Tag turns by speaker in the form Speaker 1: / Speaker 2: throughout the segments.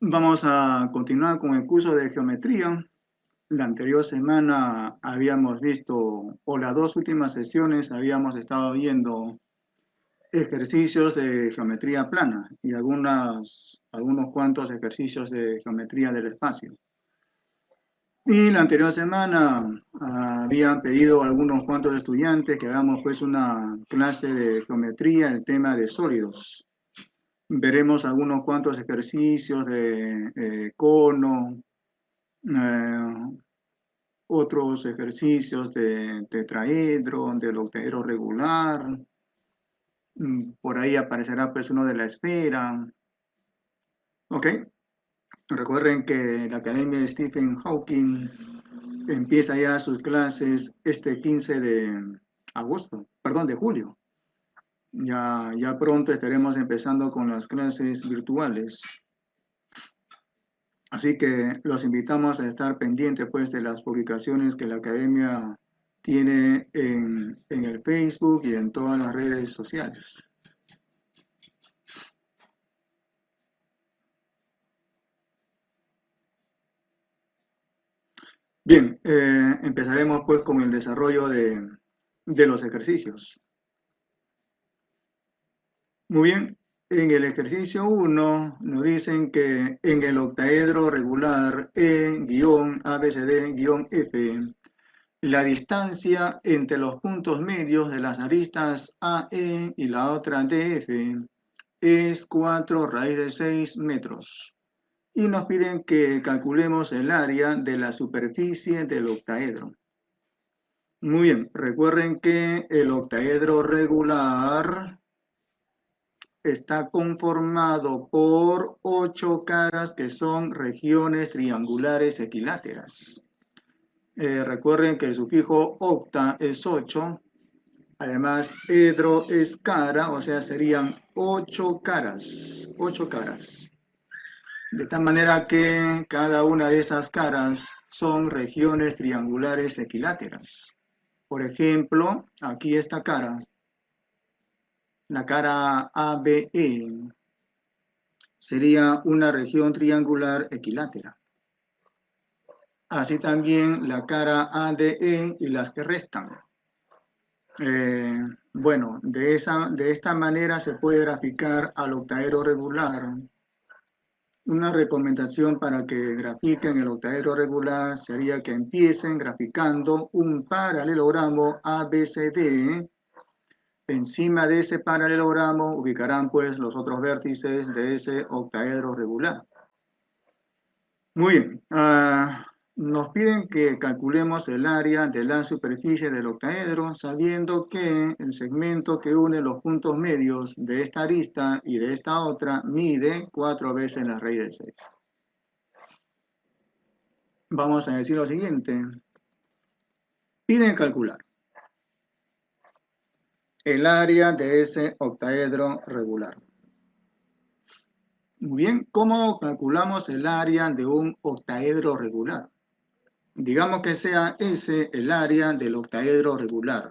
Speaker 1: Vamos a continuar con el curso de geometría. La anterior semana habíamos visto, o las dos últimas sesiones, habíamos estado viendo ejercicios de geometría plana y algunos cuantos ejercicios de geometría del espacio. Y la anterior semana habían pedido algunos cuantos estudiantes que hagamos pues una clase de geometría, el tema de sólidos. Veremos algunos cuantos ejercicios de cono, eh, otros ejercicios de tetraedro, del octaedro regular. Por ahí aparecerá pues uno de la esfera. ¿Ok? Recuerden que la Academia de Stephen Hawking empieza ya sus clases este 15 de agosto, perdón, de julio. Ya pronto estaremos empezando con las clases virtuales. Así que los invitamos a estar pendientes pues de las publicaciones que la Academia tiene en el Facebook y en todas las redes sociales. Bien, empezaremos pues con el desarrollo de los ejercicios. Muy bien, en el ejercicio 1 nos dicen que en el octaedro regular E-ABCD-F, la distancia entre los puntos medios de las aristas AE y la otra DF es 4 raíz de 6 metros. Y nos piden que calculemos el área de la superficie del octaedro. Muy bien, recuerden que el octaedro regular está conformado por 8 caras que son regiones triangulares equiláteras. Recuerden que el sufijo octa es 8, además edro es cara, o sea, serían 8 caras, 8 caras. De tal manera que cada una de esas caras son regiones triangulares equiláteras. Por ejemplo, aquí esta cara, la cara ABE, sería una región triangular equilátera. Así también la cara ADE y las que restan. Bueno, de esta manera se puede graficar al octaedro regular. Una recomendación para que grafiquen el octaedro regular sería que empiecen graficando un paralelogramo ABCD. Encima de ese paralelogramo ubicarán pues los otros vértices de ese octaedro regular. Muy bien, nos piden que calculemos el área de la superficie del octaedro, sabiendo que el segmento que une los puntos medios de esta arista y de esta otra mide 4 veces la raíz de 6. Vamos a decir lo siguiente. Piden calcular el área de ese octaedro regular. Muy bien, ¿cómo calculamos el área de un octaedro regular? Digamos que sea ese el área del octaedro regular.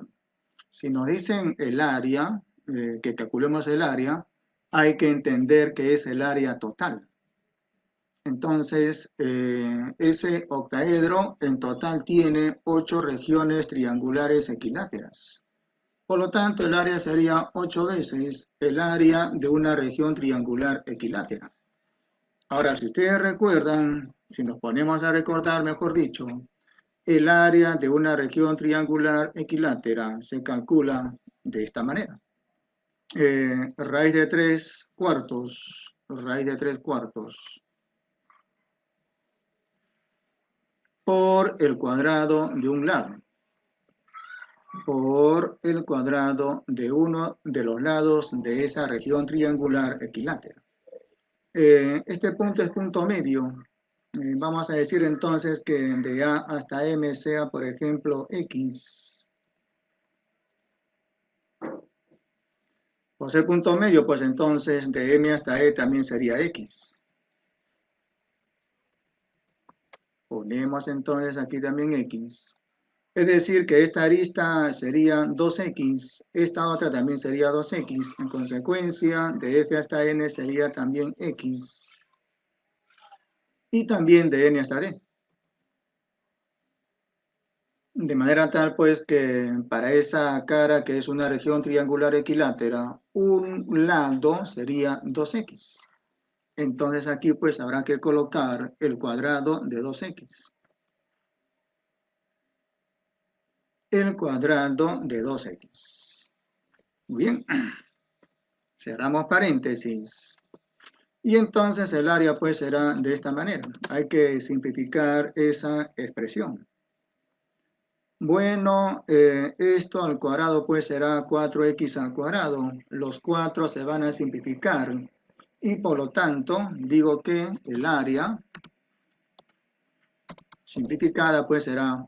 Speaker 1: Si nos dicen el área, que calculemos el área, hay que entender que es el área total. Entonces, ese octaedro en total tiene 8 regiones triangulares equiláteras. Por lo tanto, el área sería 8 veces el área de una región triangular equilátera. Ahora, si ustedes recuerdan, si nos ponemos a recordar, mejor dicho, el área de una región triangular equilátera se calcula de esta manera. Raíz de 3 cuartos, raíz de 3 cuartos, por el cuadrado de un lado, por el cuadrado de uno de los lados de esa región triangular equilátera. Este punto es punto medio. Vamos a decir entonces que de A hasta M sea, por ejemplo, X. Por ser punto medio, pues entonces de M hasta E también sería X. Ponemos entonces aquí también X. Es decir, que esta arista sería 2X, esta otra también sería 2X. En consecuencia, de F hasta N sería también X. y también de n hasta d. De manera tal, pues, que para esa cara que es una región triangular equilátera, un lado sería 2x. Entonces aquí, pues, habrá que colocar el cuadrado de 2x. El cuadrado de 2x. Muy bien. Cerramos paréntesis. Y entonces el área, pues, será de esta manera. Hay que simplificar esa expresión. Bueno, esto al cuadrado pues será 4x al cuadrado. Los 4 se van a simplificar y por lo tanto digo que el área simplificada pues será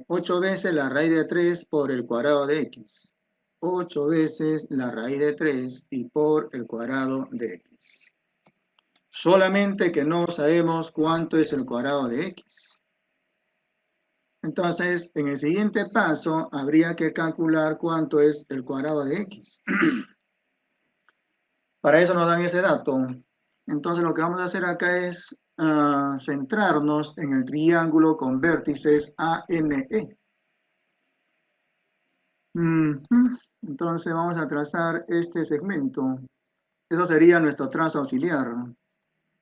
Speaker 1: 8 veces la raíz de 3 por el cuadrado de x. 8 veces la raíz de 3 y por el cuadrado de x. Solamente que no sabemos cuánto es el cuadrado de x. Entonces, en el siguiente paso, habría que calcular cuánto es el cuadrado de x. Para eso nos dan ese dato. Entonces, lo que vamos a hacer acá es centrarnos en el triángulo con vértices ANE. Entonces, vamos a trazar este segmento. Eso sería nuestro trazo auxiliar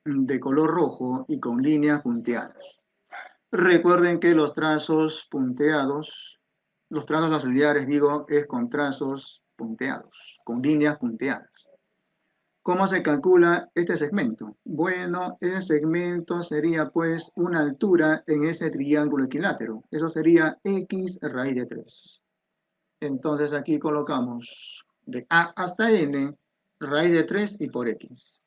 Speaker 1: de color rojo y con líneas punteadas. Recuerden que los trazos punteados, los trazos auxiliares, digo, es con trazos punteados, con líneas punteadas. ¿Cómo se calcula este segmento? Bueno, ese segmento sería pues una altura en ese triángulo equilátero. Eso sería x raíz de 3. Entonces aquí colocamos de a hasta n, raíz de 3 y por x.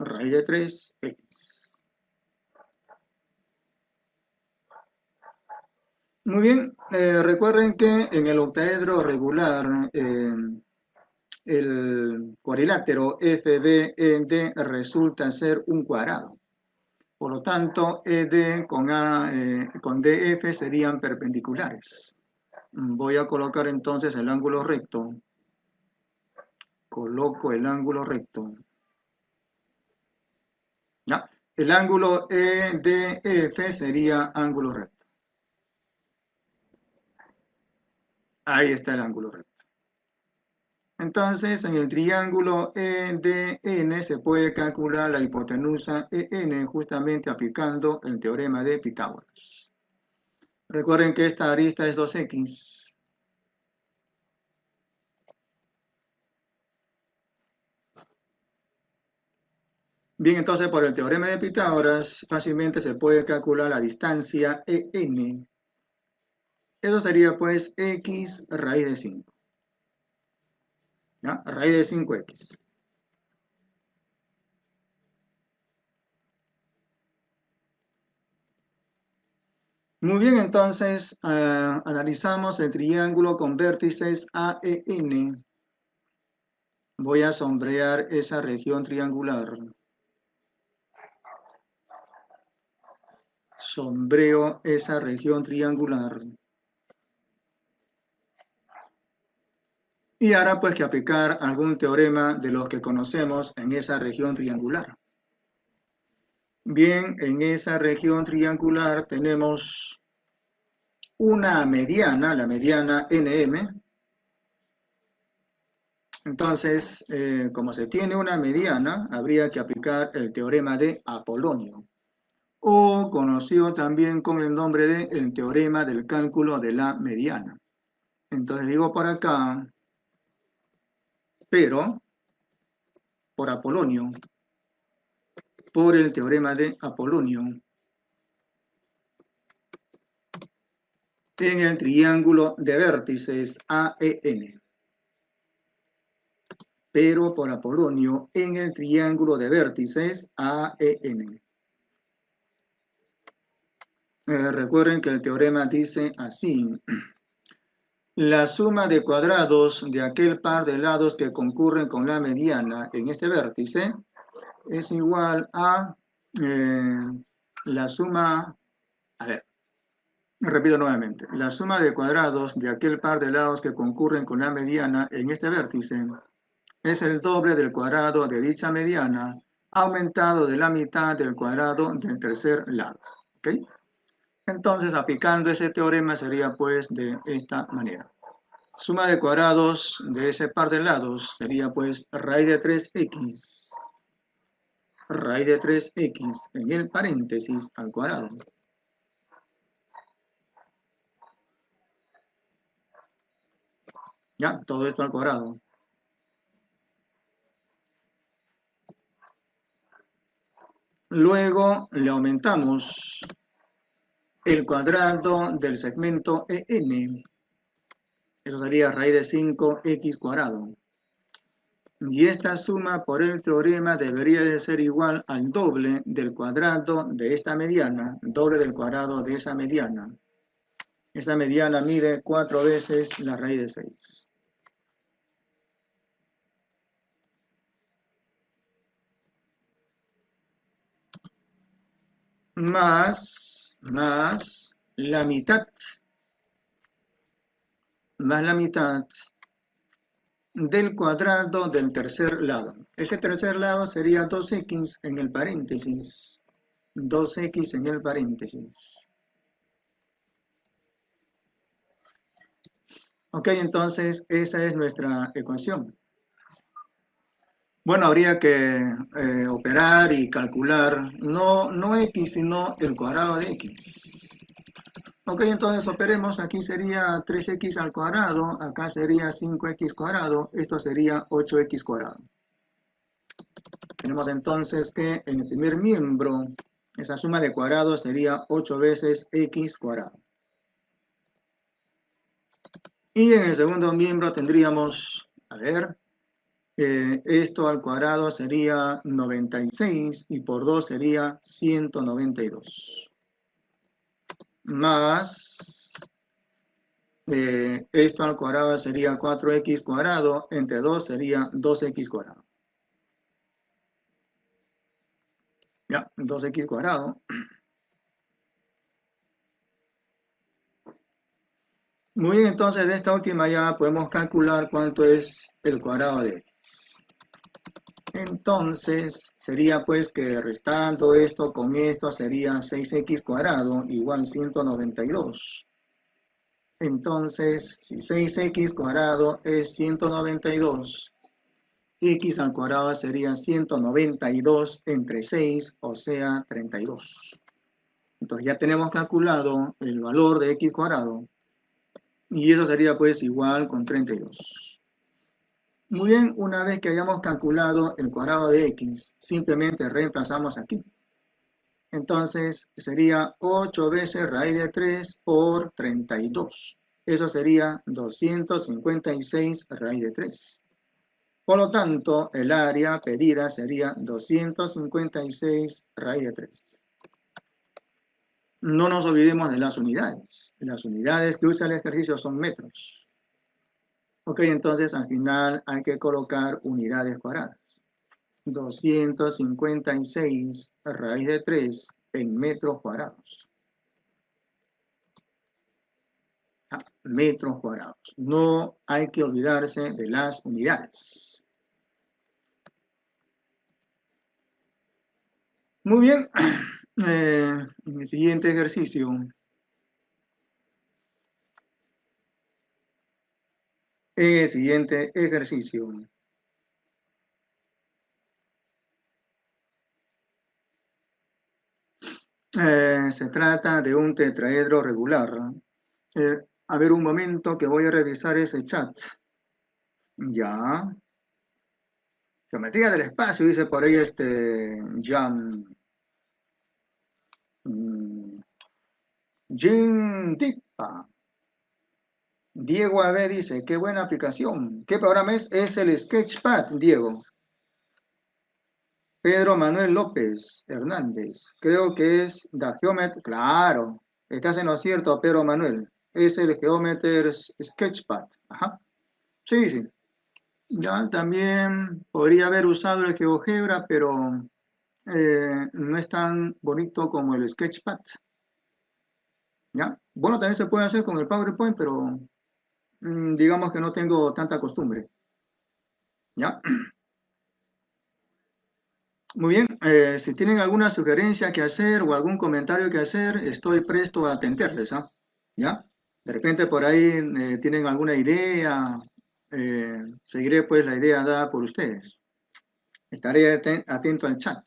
Speaker 1: Raíz de 3, x. Muy bien, recuerden que en el octaedro regular el cuadrilátero FBED resulta ser un cuadrado. Por lo tanto, ED con DF serían perpendiculares. Voy a colocar entonces el ángulo recto. Coloco el ángulo recto. ¿Ya? El ángulo EDF sería ángulo recto. Ahí está el ángulo recto. Entonces, en el triángulo EDN se puede calcular la hipotenusa EN justamente aplicando el teorema de Pitágoras. Recuerden que esta arista es 2x. Bien, entonces por el teorema de Pitágoras fácilmente se puede calcular la distancia EN. Eso sería pues x raíz de 5. ¿Ya? Raíz de 5x. Muy bien, entonces analizamos el triángulo con vértices AEN. Voy a sombrear esa región triangular. Sombreo esa región triangular. Y ahora pues que aplicar algún teorema de los que conocemos en esa región triangular. Bien, en esa región triangular tenemos una mediana, la mediana NM. Entonces, como se tiene una mediana, habría que aplicar el teorema de Apolonio, o conocido también con el nombre de el teorema del cálculo de la mediana. Entonces digo por acá, pero por Apolonio, por el teorema de Apolonio, en el triángulo de vértices AEN. Pero por Apolonio en el triángulo de vértices AEN. Recuerden que el teorema dice así: la suma de cuadrados de aquel par de lados que concurren con la mediana en este vértice es igual a la suma, a ver, repito nuevamente, la suma de cuadrados de aquel par de lados que concurren con la mediana en este vértice es el doble del cuadrado de dicha mediana aumentado de la mitad del cuadrado del tercer lado. ¿Ok? Entonces, aplicando ese teorema sería pues de esta manera. Suma de cuadrados de ese par de lados sería pues raíz de 3x, raíz de 3x en el paréntesis al cuadrado. Ya, todo esto al cuadrado. Luego le aumentamos el cuadrado del segmento EN. Eso sería raíz de 5x cuadrado. Y esta suma por el teorema debería de ser igual al doble del cuadrado de esta mediana, doble del cuadrado de esa mediana. Esa mediana mide 4 veces la raíz de 6. Más la mitad, más la mitad del cuadrado del tercer lado. Ese tercer lado sería 2x en el paréntesis. 2x en el paréntesis. Ok, entonces esa es nuestra ecuación. Bueno, habría que operar y calcular no x, sino el cuadrado de x. Ok, entonces operemos, aquí sería 3x al cuadrado, acá sería 5x cuadrado, esto sería 8x cuadrado. Tenemos entonces que en el primer miembro, esa suma de cuadrados sería 8 veces x cuadrado. Y en el segundo miembro tendríamos, a ver, esto al cuadrado sería 96 y por 2 sería 192. Más esto al cuadrado sería 4x cuadrado, entre 2 sería 2x cuadrado. Ya, 2x cuadrado. Muy bien, entonces de esta última ya podemos calcular cuánto es el cuadrado de x. Entonces sería pues que restando esto con esto sería 6x cuadrado igual 192. Entonces, si 6x cuadrado es 192, x al cuadrado sería 192 entre 6, o sea, 32. Entonces ya tenemos calculado el valor de x cuadrado, y eso sería pues igual con 32. Muy bien, una vez que hayamos calculado el cuadrado de x, simplemente reemplazamos aquí. Entonces sería 8 veces raíz de 3 por 32. Eso sería 256 raíz de 3. Por lo tanto, el área pedida sería 256 raíz de 3. No nos olvidemos de las unidades. Las unidades que usa el ejercicio son metros. Ok, entonces al final hay que colocar unidades cuadradas. 256 raíz de 3 en metros cuadrados. Metros cuadrados. No hay que olvidarse de las unidades. Muy bien. En el siguiente ejercicio. Se trata de un tetraedro regular. A ver un momento que voy a revisar ese chat. Ya. Geometría del espacio, dice por ahí Jan. Jin Tipa. Diego AB dice, qué buena aplicación. ¿Qué programa es? Es el Sketchpad, Diego. Pedro Manuel López Hernández. Creo que es The Geometry. Claro, estás en lo cierto, Pedro Manuel. Es el Geometry Sketchpad. Ajá. Sí, sí. Ya también podría haber usado el GeoGebra, pero no es tan bonito como el Sketchpad. ¿Ya? Bueno, también se puede hacer con el PowerPoint, pero digamos que no tengo tanta costumbre. ¿Ya? Muy bien, si tienen alguna sugerencia que hacer o algún comentario que hacer, estoy presto a atenderles, ¿ah? ¿Ya? De repente por ahí tienen alguna idea, seguiré pues la idea dada por ustedes. Estaré atento al chat.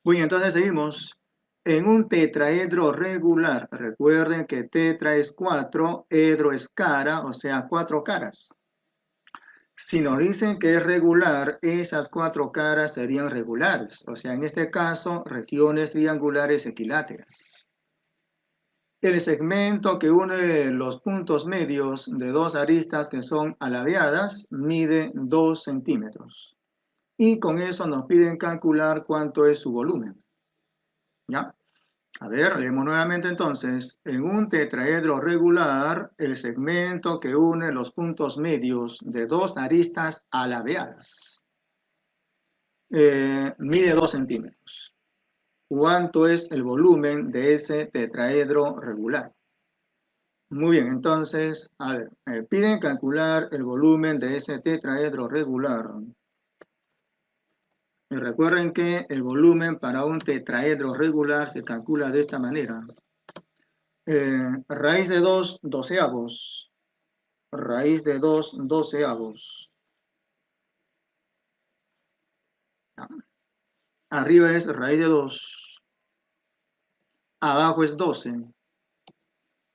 Speaker 1: Muy bien, entonces seguimos. En un tetraedro regular, recuerden que tetra es 4, edro es cara, o sea, 4 caras. Si nos dicen que es regular, esas 4 caras serían regulares, o sea, en este caso, regiones triangulares equiláteras. El segmento que une los puntos medios de dos aristas que son alabeadas mide 2 centímetros. Y con eso nos piden calcular cuánto es su volumen. ¿Ya? A ver, leemos nuevamente entonces. En un tetraedro regular, el segmento que une los puntos medios de dos aristas alabeadas mide 2 centímetros. ¿Cuánto es el volumen de ese tetraedro regular? Muy bien, entonces, a ver, piden calcular el volumen de ese tetraedro regular. Y recuerden que el volumen para un tetraedro regular se calcula de esta manera. Raíz de 2 doceavos. Raíz de 2 doceavos. Arriba es raíz de 2. Abajo es 12.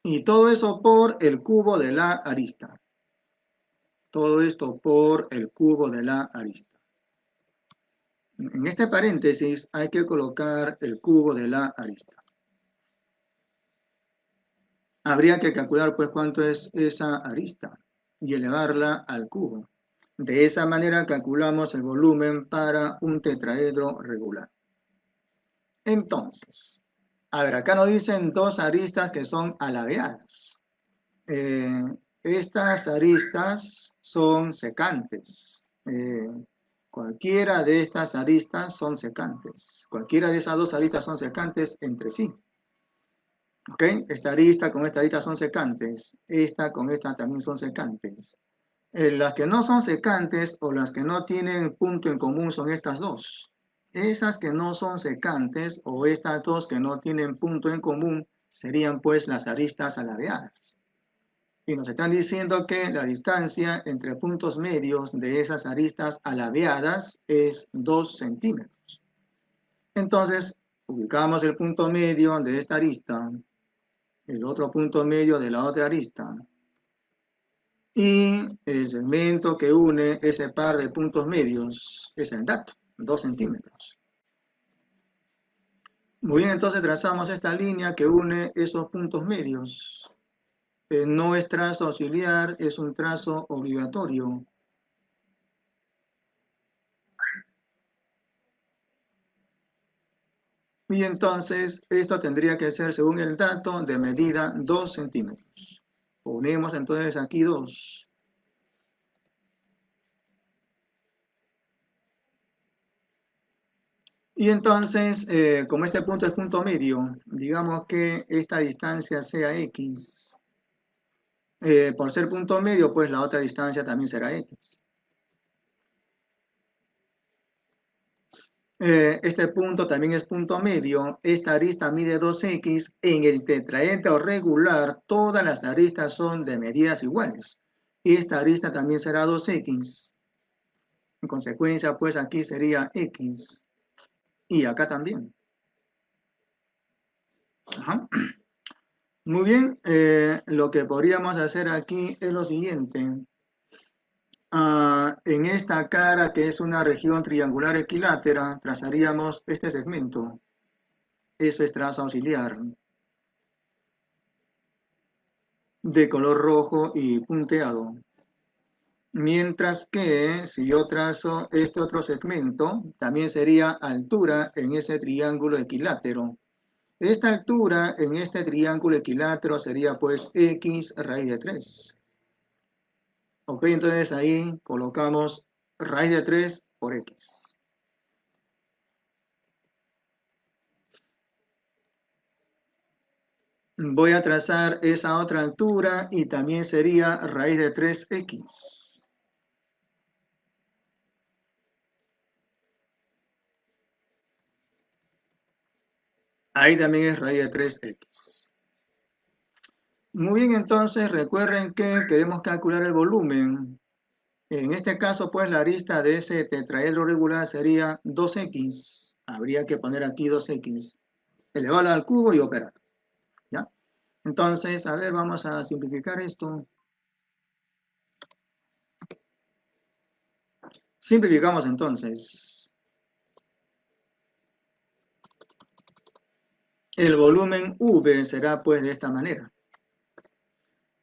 Speaker 1: Y todo eso por el cubo de la arista. Todo esto por el cubo de la arista. En este paréntesis hay que colocar el cubo de la arista. Habría que calcular pues cuánto es esa arista y elevarla al cubo. De esa manera calculamos el volumen para un tetraedro regular. Entonces, a ver, acá nos dicen dos aristas que son alabeadas. Eh, Estas aristas son secantes. Cualquiera de estas aristas son secantes. Cualquiera de esas dos aristas son secantes entre sí. ¿Ok? Esta arista con esta arista son secantes. Esta con esta también son secantes. Las que no son secantes o las que no tienen punto en común son estas dos. Esas que no son secantes o estas dos que no tienen punto en común serían pues las aristas alabeadas. Y nos están diciendo que la distancia entre puntos medios de esas aristas alabeadas es 2 centímetros. Entonces, ubicamos el punto medio de esta arista, el otro punto medio de la otra arista, y el segmento que une ese par de puntos medios es el dato, 2 centímetros. Muy bien, entonces trazamos esta línea que une esos puntos medios. No es trazo auxiliar, es un trazo obligatorio. Y entonces esto tendría que ser, según el dato, de medida 2 centímetros. Ponemos entonces aquí 2. Y entonces, como este punto es punto medio, digamos que esta distancia sea X. Por ser punto medio, pues la otra distancia también será X. Este punto también es punto medio. Esta arista mide 2x. En el tetraedro regular, todas las aristas son de medidas iguales. Esta arista también será 2x. En consecuencia, pues aquí sería x. Y acá también. Ajá. Muy bien. Lo que podríamos hacer aquí es lo siguiente. En esta cara, que es una región triangular equilátera, trazaríamos este segmento. Eso es trazo auxiliar, de color rojo y punteado. Mientras que si yo trazo este otro segmento, también sería altura en ese triángulo equilátero. Esta altura en este triángulo equilátero sería pues x raíz de 3. Ok, entonces ahí colocamos raíz de 3 por x. Voy a trazar esa otra altura y también sería raíz de 3x. Ahí también es raíz de 3x. Muy bien, entonces recuerden que queremos calcular el volumen. En este caso, pues la arista de ese tetraedro regular sería 2x. Habría que poner aquí 2x, elevarlo al cubo y operar. ¿Ya? Entonces, a ver, vamos a simplificar esto. Simplificamos entonces. El volumen V será pues de esta manera.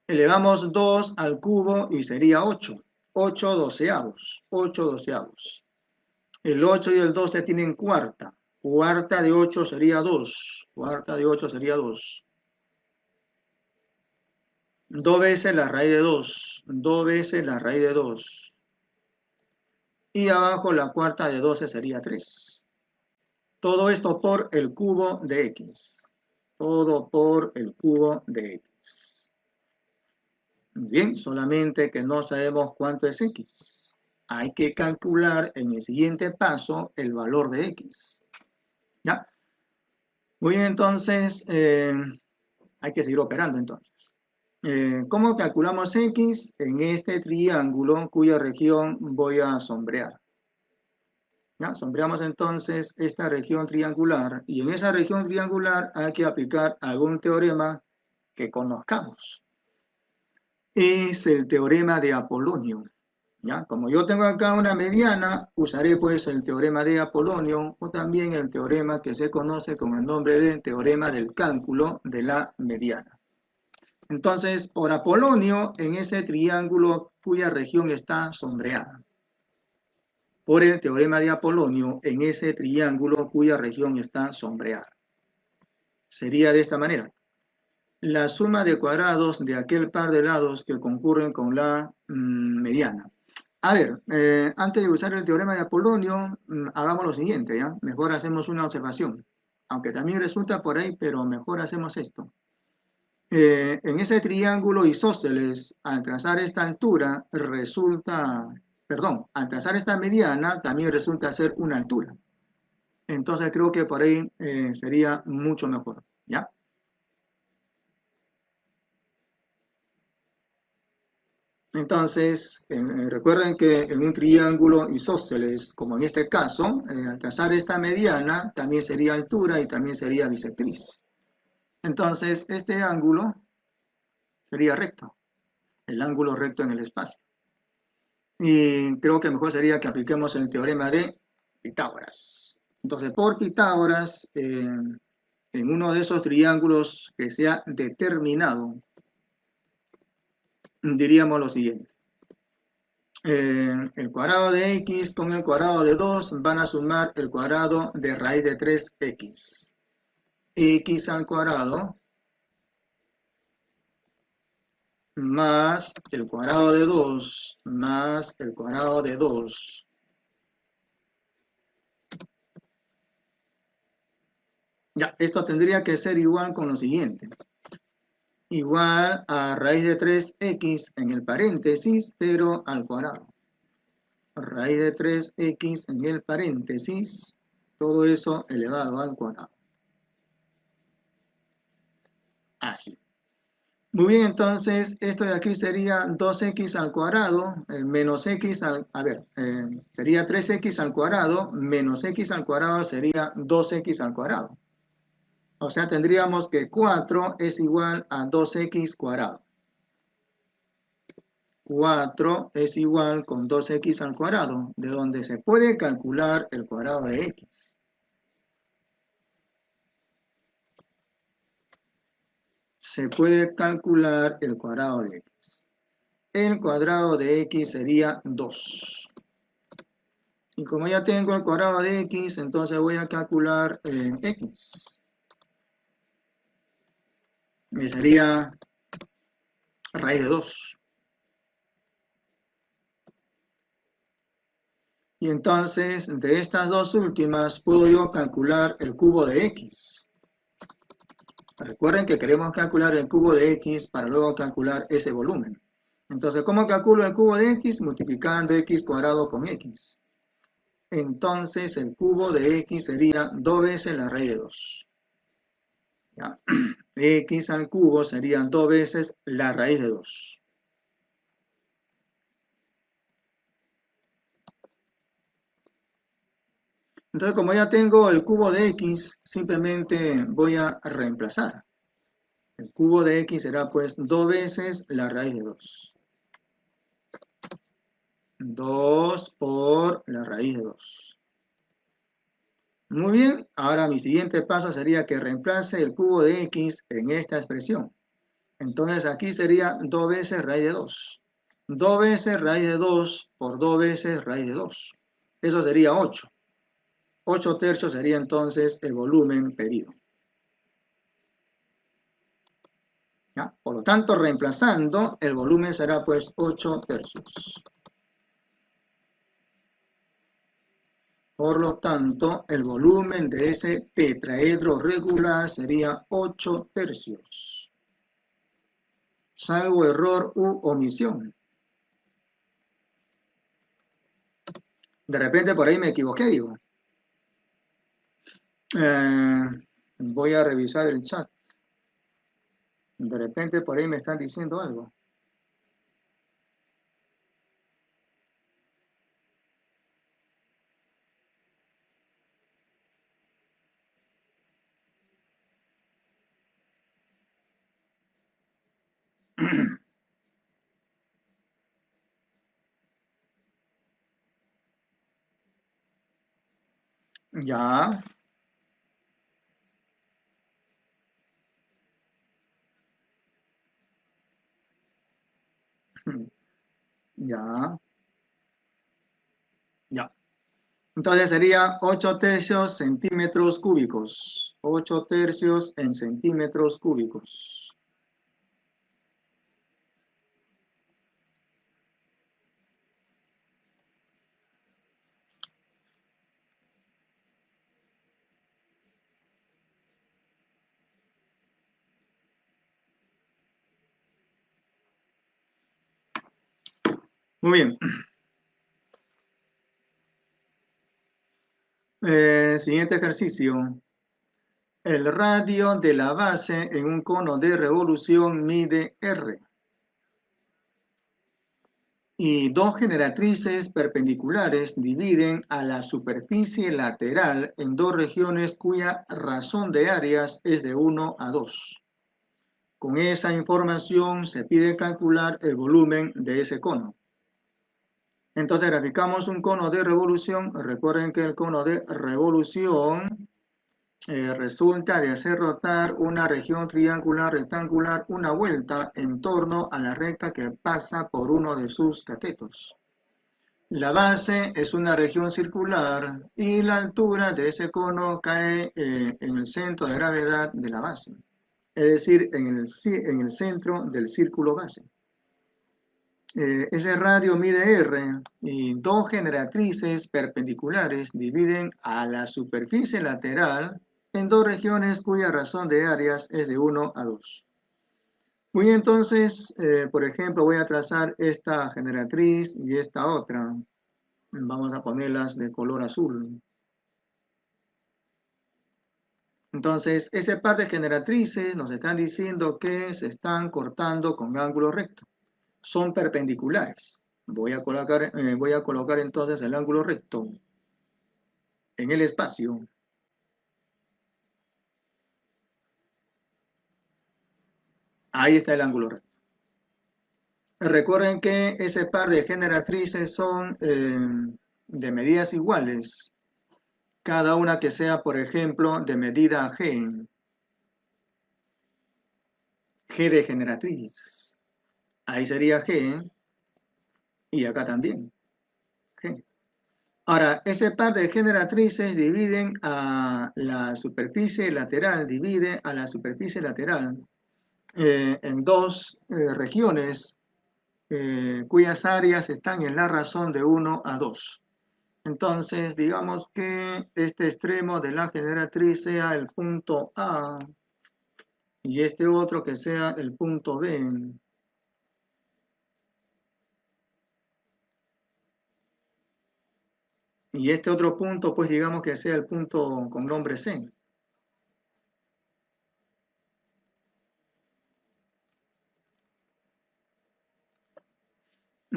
Speaker 1: Elevamos 2 al cubo y sería 8. 8 doceavos. 8 doceavos. El 8 y el 12 tienen cuarta. Cuarta de 8 sería 2. Cuarta de 8 sería 2. 2 veces la raíz de 2. 2 veces la raíz de 2. Y abajo la cuarta de 12 sería 3. Todo esto por el cubo de x. Todo por el cubo de x. Bien, solamente que no sabemos cuánto es x. Hay que calcular en el siguiente paso el valor de x. ¿Ya? Muy bien, entonces hay que seguir operando entonces. ¿Cómo calculamos x? En este triángulo cuya región voy a sombrear. ¿Ya? Sombreamos entonces esta región triangular y en esa región triangular hay que aplicar algún teorema que conozcamos. Es el teorema de Apolonio. ¿Ya? Como yo tengo acá una mediana, usaré pues el teorema de Apolonio o también el teorema que se conoce con el nombre de teorema del cálculo de la mediana. Entonces, por Apolonio, en ese triángulo cuya región está sombreada. Por el teorema de Apolonio, en ese triángulo cuya región está sombreada. Sería de esta manera. La suma de cuadrados de aquel par de lados que concurren con la mediana. A ver, antes de usar el teorema de Apolonio, hagamos lo siguiente, ¿ya? Mejor hacemos una observación. Aunque también resulta por ahí, pero mejor hacemos esto. En ese triángulo isósceles, al trazar esta altura, al trazar esta mediana, también resulta ser una altura. Entonces creo que por ahí sería mucho mejor, ¿ya? Entonces, recuerden que en un triángulo isósceles, como en este caso, al trazar esta mediana, también sería altura y también sería bisectriz. Entonces, este ángulo sería recto, el ángulo recto en el espacio. Y creo que mejor sería que apliquemos el teorema de Pitágoras. Entonces, por Pitágoras, en uno de esos triángulos que sea determinado, diríamos lo siguiente. El cuadrado de x con el cuadrado de 2 van a sumar el cuadrado de raíz de 3x. X al cuadrado más el cuadrado de 2 más el cuadrado de 2. Ya, esto tendría que ser igual con lo siguiente. Igual a raíz de 3x en el paréntesis, pero al cuadrado. Raíz de 3x en el paréntesis, todo eso elevado al cuadrado. Así. Muy bien, entonces esto de aquí sería 2x al cuadrado menos x sería 3x al cuadrado menos x al cuadrado sería 2x al cuadrado. O sea, tendríamos que 4 es igual a 2x cuadrado. 4 es igual con 2x al cuadrado, de donde se puede calcular el cuadrado de x. Se puede calcular el cuadrado de x. El cuadrado de x sería 2. Y como ya tengo el cuadrado de x, entonces voy a calcular x. Y sería raíz de 2. Y entonces, de estas dos últimas, puedo yo calcular el cubo de x. Recuerden que queremos calcular el cubo de x para luego calcular ese volumen. Entonces, ¿cómo calculo el cubo de x? Multiplicando x cuadrado con x. Entonces, el cubo de x sería 2 veces la raíz de 2. ¿ya? X al cubo serían 2 veces la raíz de 2. Entonces, como ya tengo el cubo de X, simplemente voy a reemplazar. El cubo de X será pues 2 veces la raíz de 2. 2 por la raíz de 2. Muy bien, ahora mi siguiente paso sería que reemplace el cubo de X en esta expresión. Entonces aquí sería 2 veces raíz de 2. 2 veces raíz de 2 por 2 veces raíz de 2. Eso sería 8. 8 tercios sería entonces el volumen pedido. ¿Ya? Por lo tanto, reemplazando, el volumen será pues 8 tercios. Por lo tanto, el volumen de ese tetraedro regular sería 8 tercios. Salvo error u omisión. De repente por ahí me equivoqué, digo. Voy a revisar el chat. De repente por ahí me están diciendo algo. Ya, ya, ya. Entonces sería 8 tercios centímetros cúbicos. 8 tercios en centímetros cúbicos. Muy bien. Siguiente ejercicio. El radio de la base en un cono de revolución mide R. Y dos generatrices perpendiculares dividen a la superficie lateral en dos regiones cuya razón de áreas es de 1 a 2. Con esa información se pide calcular el volumen de ese cono. Entonces graficamos un cono de revolución. Recuerden que el cono de revolución resulta de hacer rotar una región triangular rectangular una vuelta en torno a la recta que pasa por uno de sus catetos. La base es una región circular y la altura de ese cono cae en el centro de gravedad de la base, es decir, en el centro del círculo base. Ese radio mide R y dos generatrices perpendiculares dividen a la superficie lateral en dos regiones cuya razón de áreas es de 1 a 2. Muy bien, entonces, por ejemplo, voy a trazar esta generatriz y esta otra. Vamos a ponerlas de color azul. Entonces, ese par de generatrices nos están diciendo que se están cortando con ángulo recto. Son perpendiculares. Voy a colocar entonces el ángulo recto en el espacio. Ahí está el ángulo recto. Recuerden que ese par de generatrices son de medidas iguales. Cada una que sea, por ejemplo, de medida G. G de generatriz. Ahí sería G. Y acá también. G. Ahora, ese par de generatrices dividen a la superficie lateral, divide a la superficie lateral en dos regiones cuyas áreas están en la razón de 1 a 2. Entonces, digamos que este extremo de la generatriz sea el punto A y este otro que sea el punto B. Y este otro punto, pues digamos que sea el punto con nombre C.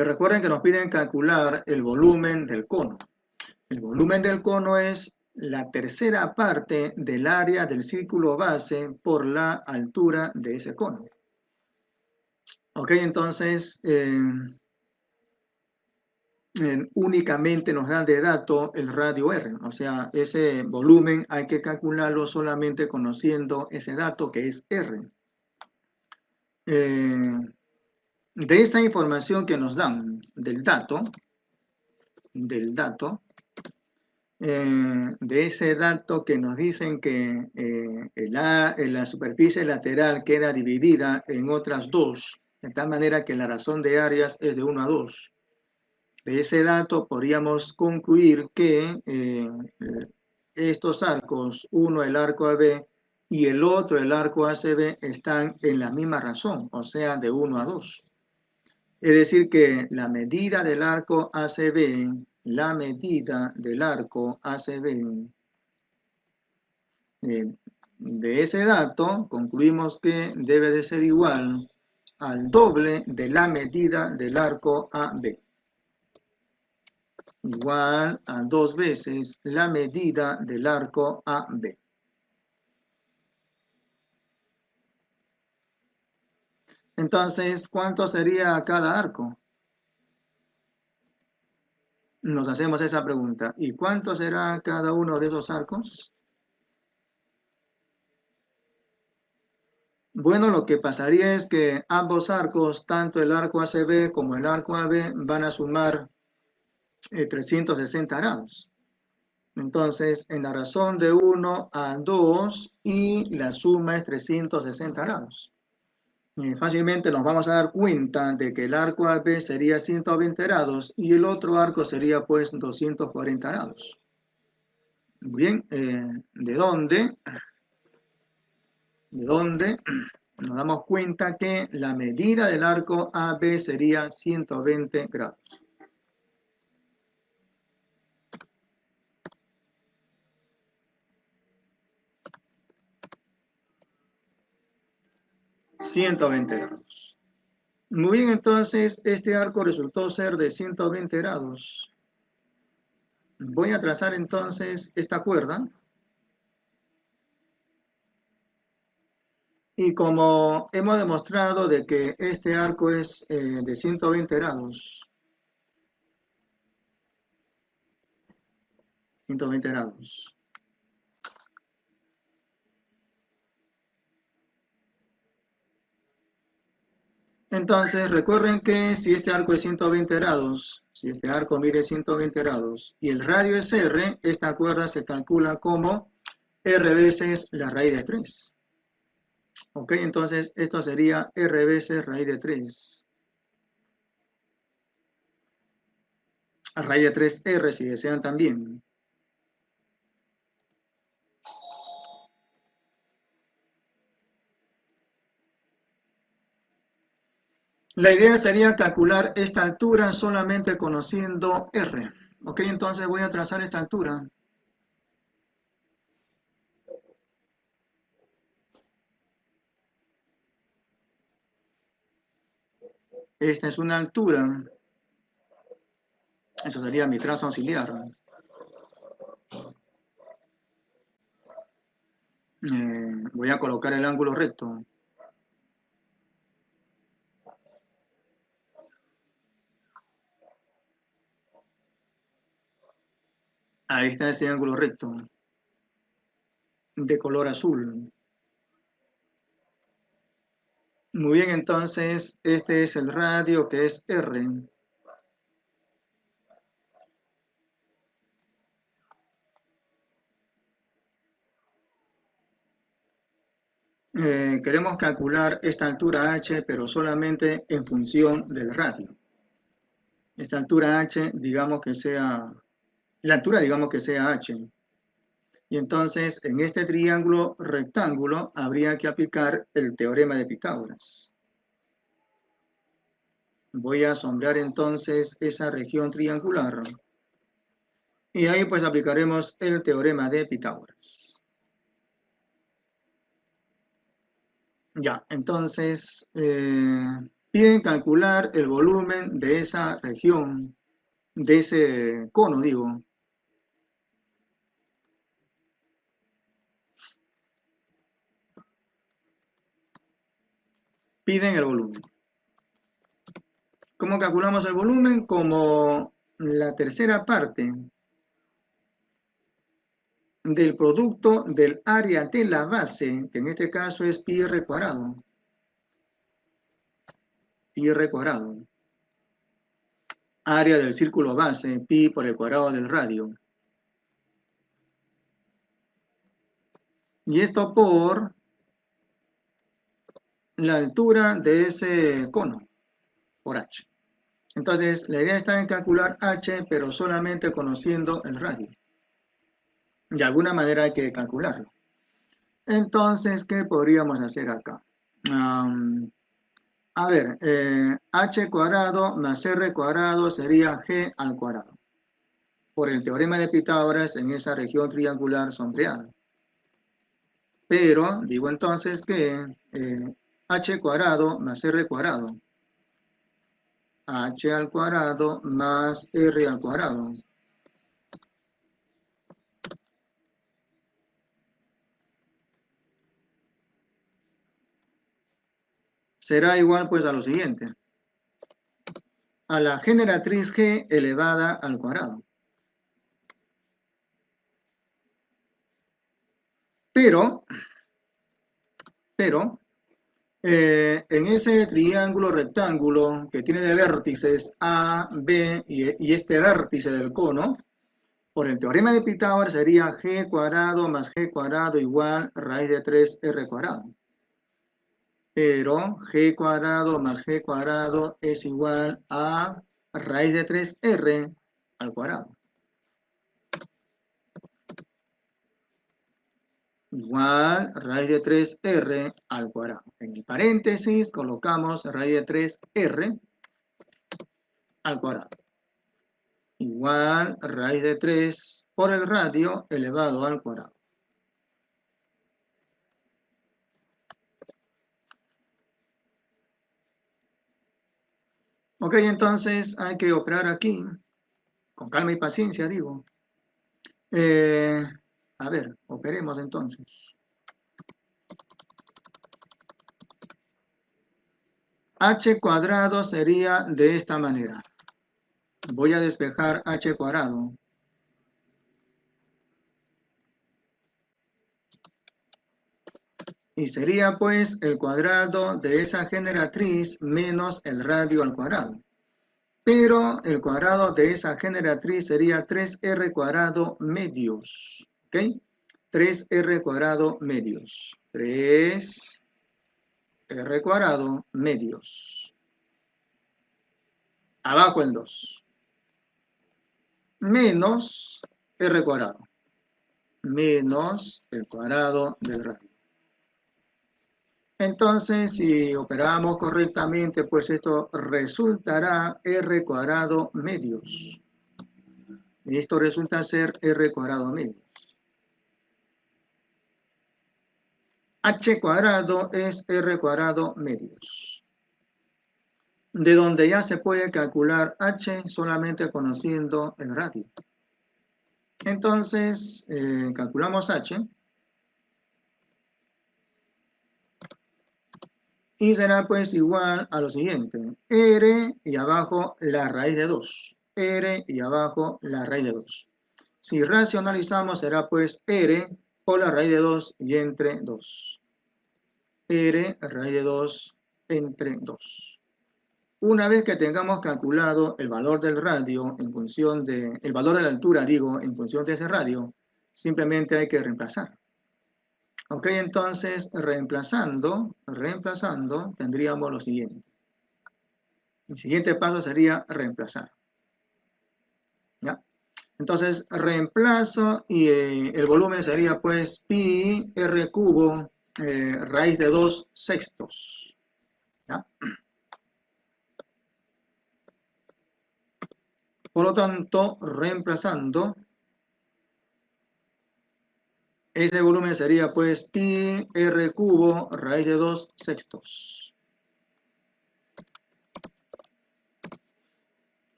Speaker 1: Recuerden que nos piden calcular el volumen del cono. El volumen del cono es la tercera parte del área del círculo base por la altura de ese cono. Ok, entonces únicamente nos dan de dato el radio R, o sea, ese volumen hay que calcularlo solamente conociendo ese dato que es R. De esta información que nos dan del dato, de ese dato que nos dicen que la superficie lateral queda dividida en otras dos, de tal manera que la razón de áreas es de 1 a 2. De ese dato podríamos concluir que estos arcos, uno el arco AB y el otro el arco ACB, están en la misma razón, o sea, de 1 a 2. Es decir, que la medida del arco ACB, de ese dato, concluimos que debe de ser igual al doble de la medida del arco AB. Igual a 2 veces la medida del arco AB. Entonces, ¿cuánto sería cada arco? Nos hacemos esa pregunta. ¿Y cuánto será cada uno de esos arcos? Bueno, lo que pasaría es que ambos arcos, tanto el arco ACB como el arco AB, van a sumar 360 grados. Entonces, en la razón de 1 a 2 y la suma es 360 grados. Fácilmente nos vamos a dar cuenta de que el arco AB sería 120 grados y el otro arco sería pues 240 grados. Bien, ¿de dónde? ¿De dónde? Nos damos cuenta que la medida del arco AB sería 120 grados. $120. Muy bien, entonces este arco resultó ser de 120 grados. Voy a trazar entonces esta cuerda. Y como hemos demostrado de que este arco es de 120 grados, 120 grados. Entonces, recuerden que si este arco es 120 grados, si este arco mide 120 grados y el radio es R, esta cuerda se calcula como R veces la raíz de 3. Ok, entonces esto sería R veces raíz de 3. A raíz de 3R si desean también. La idea sería calcular esta altura solamente conociendo R. Ok, entonces voy a trazar esta altura. Esta es una altura. Eso sería mi trazo auxiliar. Voy a colocar el ángulo recto. Ahí está ese ángulo recto. De color azul. Muy bien, entonces este es el radio que es R. Queremos calcular esta altura H, pero solamente en función del radio. Esta altura H, digamos que sea, la altura digamos que sea H. Y entonces en este triángulo rectángulo habría que aplicar el teorema de Pitágoras. Voy a sombrear entonces esa región triangular. Y ahí pues aplicaremos el teorema de Pitágoras. Ya, entonces Piden calcular el volumen de esa región, de ese cono, digo. Piden el volumen. ¿Cómo calculamos el volumen? Como la tercera parte del producto del área de la base, que en este caso es pi r cuadrado. Pi r cuadrado. Área del círculo base, pi por el cuadrado del radio. Y esto por la altura de ese cono, por h. Entonces, la idea está en calcular h, pero solamente conociendo el radio. De alguna manera hay que calcularlo. Entonces, ¿qué podríamos hacer acá? A ver, h cuadrado más r cuadrado sería g al cuadrado. Por el teorema de Pitágoras, en esa región triangular sombreada. Pero, digo entonces que h cuadrado más r cuadrado. H al cuadrado más r al cuadrado. Será igual pues a lo siguiente. A la generatriz g elevada al cuadrado. Pero, en ese triángulo rectángulo que tiene de vértices A, B y este vértice del cono, por el teorema de Pitágoras sería g cuadrado más g cuadrado igual raíz de 3r cuadrado. Pero g cuadrado más g cuadrado es igual a raíz de 3r al cuadrado. Igual raíz de 3r al cuadrado. En el paréntesis colocamos raíz de 3r al cuadrado. Igual raíz de 3 por el radio elevado al cuadrado. Ok, entonces hay que operar aquí, con calma y paciencia digo. A ver, operemos entonces. H cuadrado sería de esta manera. Voy a despejar h cuadrado. Y sería pues el cuadrado de esa generatriz menos el radio al cuadrado. Pero el cuadrado de esa generatriz sería 3r cuadrado medios. ¿Ok? 3r cuadrado medios. 3r cuadrado medios. Abajo el 2. Menos r cuadrado. Menos el cuadrado del radio. Entonces, si operamos correctamente, pues esto resultará r cuadrado medios. Y esto resulta ser r cuadrado medios. H cuadrado es r cuadrado medios. De donde ya se puede calcular h solamente conociendo el radio. Entonces, calculamos h. Y será pues igual a lo siguiente. R y abajo la raíz de 2. R y abajo la raíz de 2. Si racionalizamos será pues R por la raíz de 2 y entre 2. R raíz de 2 entre 2. Una vez que tengamos calculado el valor del radio en función de, el valor de la altura, digo, en función de ese radio, simplemente hay que reemplazar. Ok, entonces reemplazando, tendríamos lo siguiente. El siguiente paso sería reemplazar. ¿Ya? Entonces reemplazo y el volumen sería pues pi r cubo raíz de 2 sextos. ¿Ya? Por lo tanto, reemplazando, ese volumen sería pues pi r cubo raíz de 2 sextos.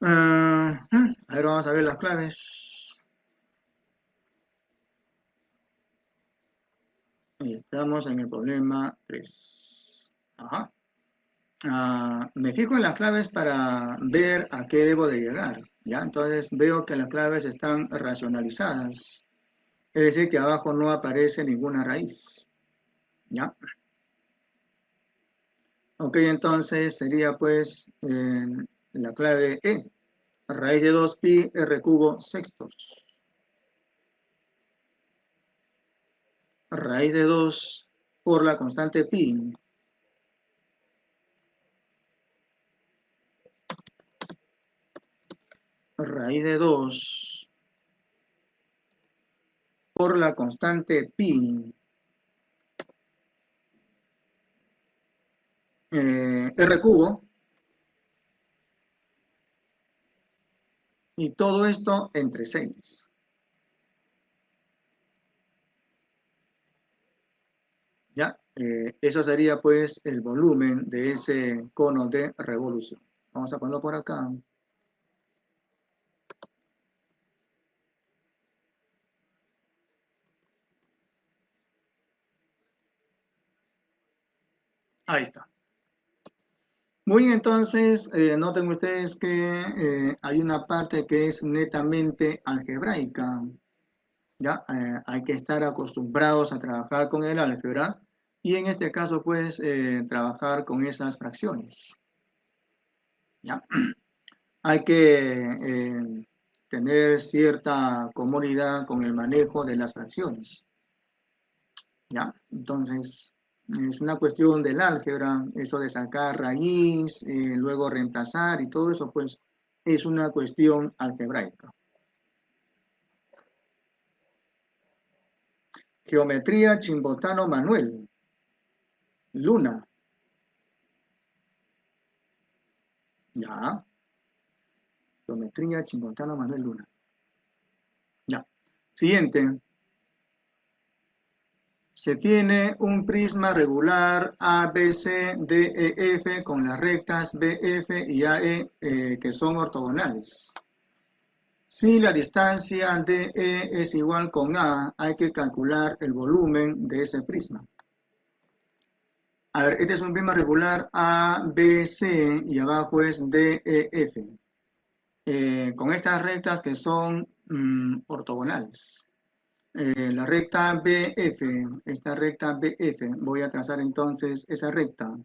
Speaker 1: A ver, vamos a ver las claves. Estamos en el problema 3. Ajá. Me fijo en las claves para ver a qué debo de llegar, ¿ya? Entonces veo que las claves están racionalizadas, es decir, que abajo no aparece ninguna raíz, ¿ya? Ok, entonces sería pues la clave E, raíz de 2pi r cubo sextos, raíz de 2 por la constante pi, raíz de 2 por la constante pi, r cubo, y todo esto entre 6. ¿Ya? Eso sería pues el volumen de ese cono de revolución. Vamos a ponerlo por acá. Ahí está. Muy bien, entonces, noten ustedes que hay una parte que es netamente algebraica. ¿Ya? Hay que estar acostumbrados a trabajar con el álgebra y en este caso, pues, trabajar con esas fracciones. ¿Ya? Hay que tener cierta comodidad con el manejo de las fracciones. ¿Ya? Entonces, es una cuestión del álgebra, eso de sacar raíz, luego reemplazar y todo eso, pues, es una cuestión algebraica. Geometría Chimbotano Manuel. Luna. Ya. Geometría Chimbotano Manuel Luna. Ya. Siguiente. Se tiene un prisma regular ABC, DEF con las rectas BF y AE que son ortogonales. Si la distancia DE es igual con A, hay que calcular el volumen de ese prisma. A ver, este es un prisma regular ABC y abajo es DEF. Con estas rectas que son ortogonales. La recta BF, esta recta BF, voy a trazar entonces esa recta.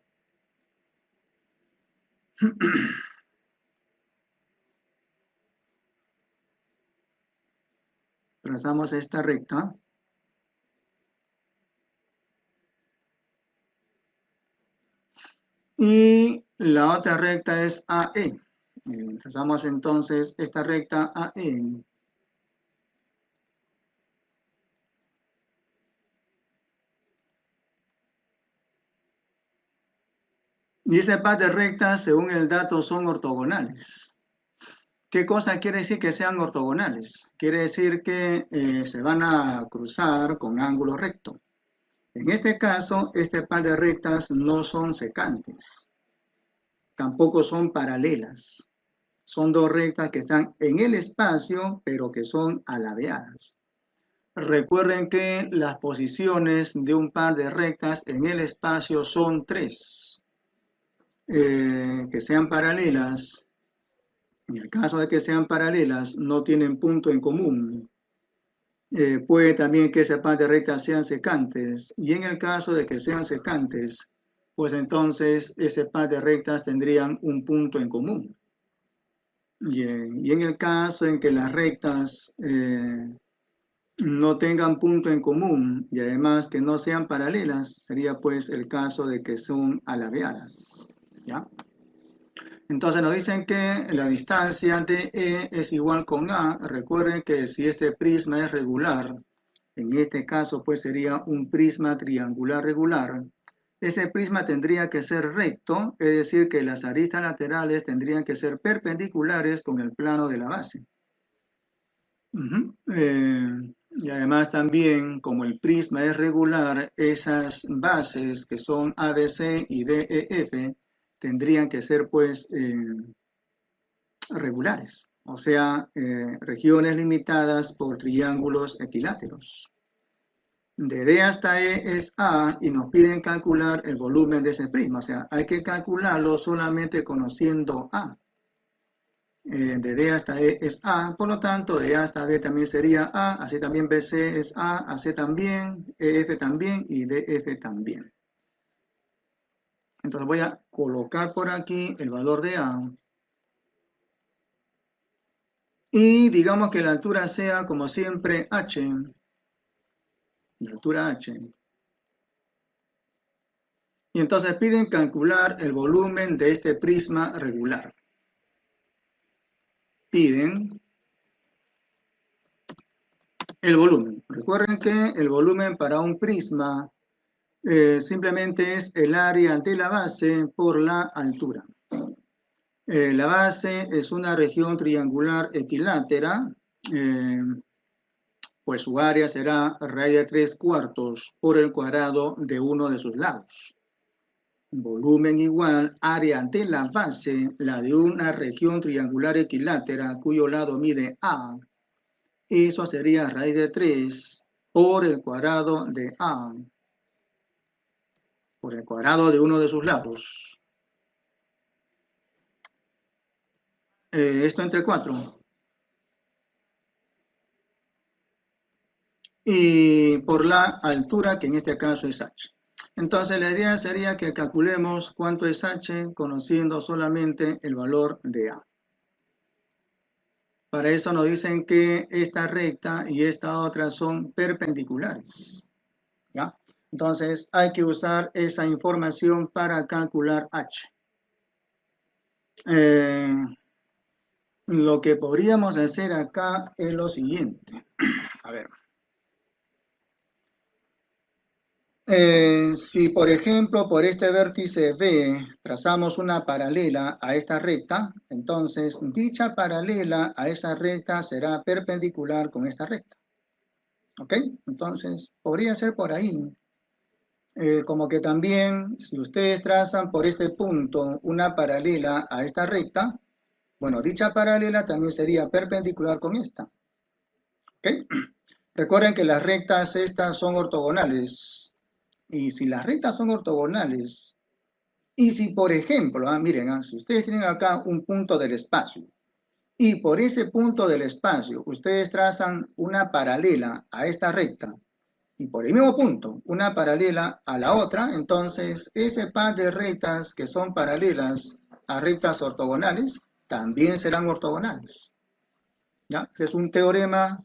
Speaker 1: Trazamos esta recta. Y la otra recta es AE. Trazamos entonces esta recta AE. Y ese par de rectas, según el dato, son ortogonales. ¿Qué cosa quiere decir que sean ortogonales? Quiere decir que se van a cruzar con ángulo recto. En este caso, este par de rectas no son secantes, tampoco son paralelas. Son dos rectas que están en el espacio, pero que son alabeadas. Recuerden que las posiciones de un par de rectas en el espacio son 3. Que sean paralelas, en el caso de que sean paralelas, no tienen punto en común. Puede también que ese par de rectas sean secantes, y en el caso de que sean secantes, pues entonces ese par de rectas tendrían un punto en común. Y en el caso en que las rectas no tengan punto en común y además que no sean paralelas, sería pues el caso de que son alabeadas. ¿Ya? Entonces nos dicen que la distancia de E es igual con A. Recuerden que si este prisma es regular, en este caso pues sería un prisma triangular regular, ese prisma tendría que ser recto, es decir, que las aristas laterales tendrían que ser perpendiculares con el plano de la base. Y además también, como el prisma es regular, esas bases que son ABC y DEF tendrían que ser pues regulares, o sea, regiones limitadas por triángulos equiláteros. De D hasta E es A y nos piden calcular el volumen de ese prisma, o sea, hay que calcularlo solamente conociendo A. De D hasta E es A, por lo tanto, de A hasta B también sería A, así también BC es A, AC también, EF también y DF también. Entonces voy a colocar por aquí el valor de A. Y digamos que la altura sea, como siempre, H. La altura H. Y entonces piden calcular el volumen de este prisma regular. Piden el volumen. Recuerden que el volumen para un prisma simplemente es el área de la base por la altura. La base es una región triangular equilátera, pues su área será raíz de 3/4 por el cuadrado de uno de sus lados. Volumen igual área de la base, la de una región triangular equilátera cuyo lado mide A. Eso sería raíz de 3 por el cuadrado de A, por el cuadrado de uno de sus lados. Esto entre 4. Y por la altura, que en este caso es H. Entonces la idea sería que calculemos cuánto es H conociendo solamente el valor de A. Para eso nos dicen que esta recta y esta otra son perpendiculares. ¿Ya? Entonces hay que usar esa información para calcular H. Lo que podríamos hacer acá es lo siguiente. A ver. Si, por ejemplo, por este vértice B trazamos una paralela a esta recta, entonces dicha paralela a esa recta será perpendicular con esta recta. ¿Ok? Entonces, podría ser por ahí. Como que también, si ustedes trazan por este punto una paralela a esta recta, bueno, dicha paralela también sería perpendicular con esta. ¿Ok? Recuerden que las rectas estas son ortogonales. Y si las rectas son ortogonales, y si por ejemplo, miren, si ustedes tienen acá un punto del espacio, y por ese punto del espacio ustedes trazan una paralela a esta recta, y por el mismo punto una paralela a la otra, entonces ese par de rectas que son paralelas a rectas ortogonales, también serán ortogonales. ¿Ya? Ese es un teorema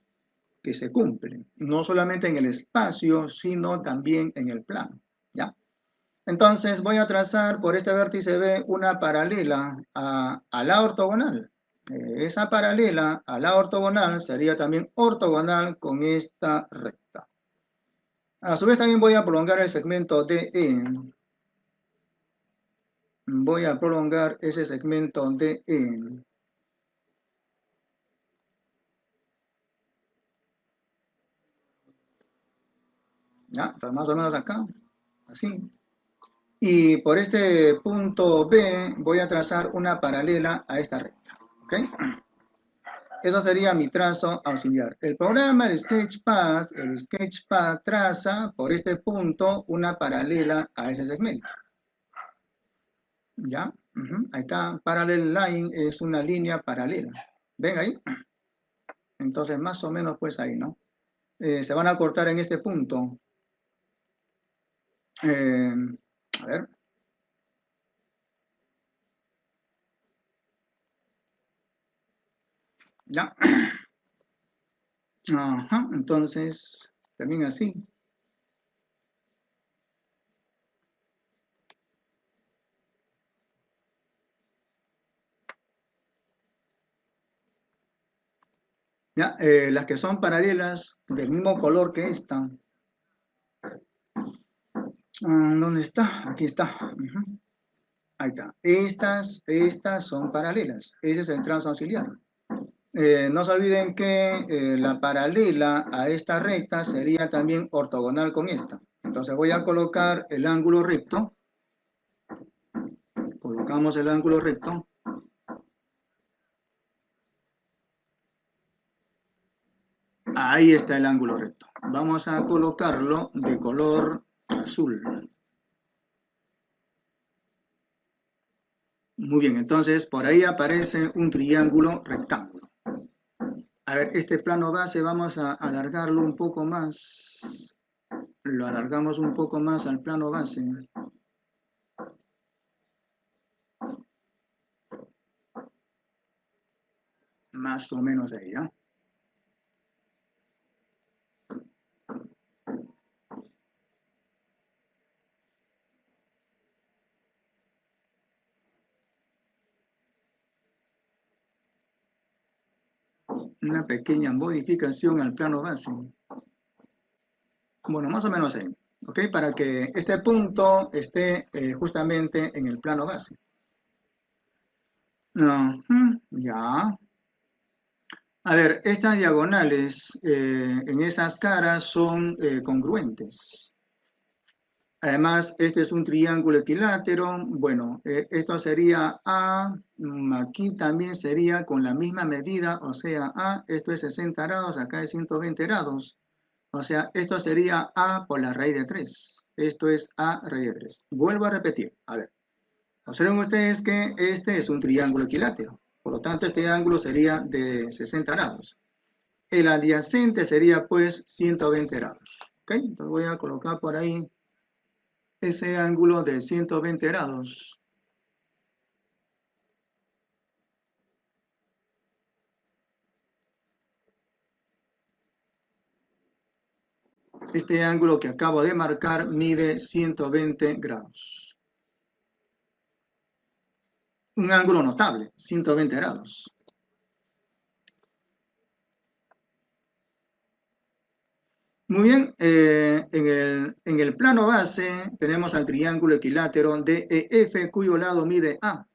Speaker 1: que se cumple, no solamente en el espacio, sino también en el plano. ¿Ya? Entonces voy a trazar por este vértice B una paralela a la ortogonal. Esa paralela a la ortogonal sería también ortogonal con esta recta. A su vez también voy a prolongar el segmento DE. Voy a prolongar ese segmento DE. ¿Ya? Entonces más o menos acá, así. Y por este punto B voy a trazar una paralela a esta recta. ¿Ok? Eso sería mi trazo auxiliar. El programa, el Sketchpad traza por este punto una paralela a ese segmento. ¿Ya? Ahí está, parallel line es una línea paralela. ¿Ven ahí? Entonces, más o menos, pues ahí, ¿no? Se van a cortar en este punto. A ver. ¿Ya? Ajá, entonces, también así. ¿Ya? Las que son paralelas del mismo color que esta. ¿Dónde está? Aquí está. Ahí está. Estas son paralelas. Ese es el trazo auxiliar. No se olviden que la paralela a esta recta sería también ortogonal con esta. Entonces voy a colocar el ángulo recto. Colocamos el ángulo recto. Ahí está el ángulo recto. Vamos a colocarlo de color azul. Muy bien, entonces por ahí aparece un triángulo rectángulo. A ver, este plano base vamos a alargarlo un poco más. Lo alargamos un poco más al plano base. Más o menos ahí, ¿ya? Una pequeña modificación al plano base. Bueno, más o menos ahí, ¿ok? Para que este punto esté justamente en el plano base. Ya. A ver, estas diagonales en esas caras son congruentes. Además, este es un triángulo equilátero. Bueno, esto sería A. Aquí también sería con la misma medida, o sea, A, esto es 60 grados, acá es 120 grados. O sea, esto sería A por la raíz de 3. Esto es A raíz de 3. Vuelvo a repetir. A ver, observen ustedes que este es un triángulo equilátero. Por lo tanto, este ángulo sería de 60 grados. El adyacente sería pues 120 grados. ¿Ok? Entonces voy a colocar por ahí ese ángulo de 120 grados. Este ángulo que acabo de marcar mide 120 grados. Un ángulo notable, 120 grados. Muy bien, en el plano base tenemos al triángulo equilátero DEF cuyo lado mide A.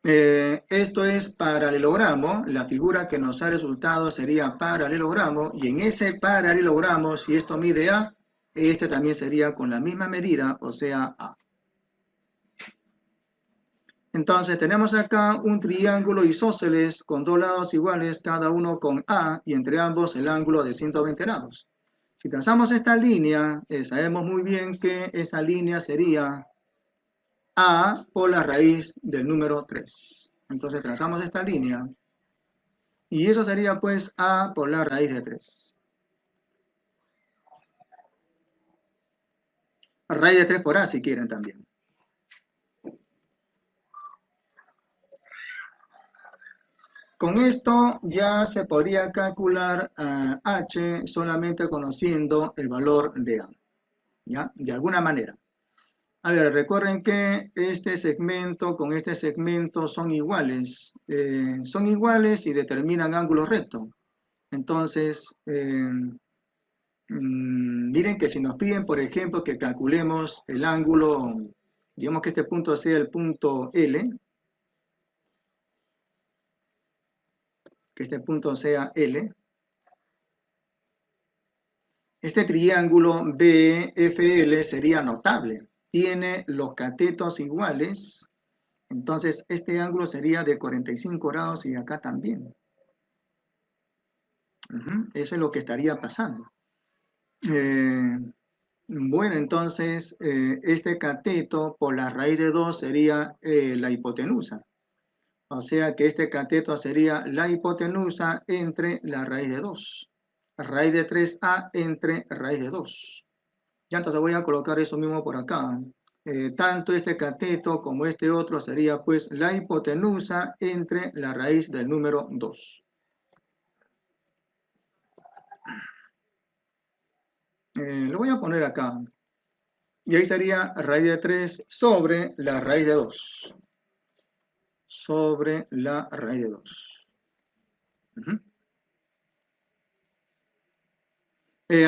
Speaker 1: Esto es paralelogramo, la figura que nos ha resultado sería paralelogramo, y en ese paralelogramo, si esto mide A, este también sería con la misma medida, o sea A. Entonces tenemos acá un triángulo isósceles con dos lados iguales, cada uno con A, y entre ambos el ángulo de 120 grados. Si trazamos esta línea, sabemos muy bien que esa línea sería A por la raíz del número 3. Entonces trazamos esta línea y eso sería pues A por la raíz de 3. Raíz de 3 por A si quieren también. Con esto ya se podría calcular H solamente conociendo el valor de A, ¿ya? De alguna manera. A ver, recuerden que este segmento con este segmento son iguales y determinan ángulo recto. Entonces, miren que si nos piden, por ejemplo, que calculemos el ángulo, digamos que este punto sea el punto L, que este punto sea L, este triángulo BFL sería notable. Tiene los catetos iguales, entonces este ángulo sería de 45 grados y acá también. Eso es lo que estaría pasando. Bueno, entonces este cateto por la raíz de 2 sería la hipotenusa. O sea que este cateto sería la hipotenusa entre la raíz de 2. Raíz de 3a entre raíz de 2. Ya entonces voy a colocar eso mismo por acá. Tanto este cateto como este otro sería pues la hipotenusa entre la raíz del número 2. Lo voy a poner acá. Y ahí sería raíz de 3 sobre la raíz de 2. Sobre la raíz de 2.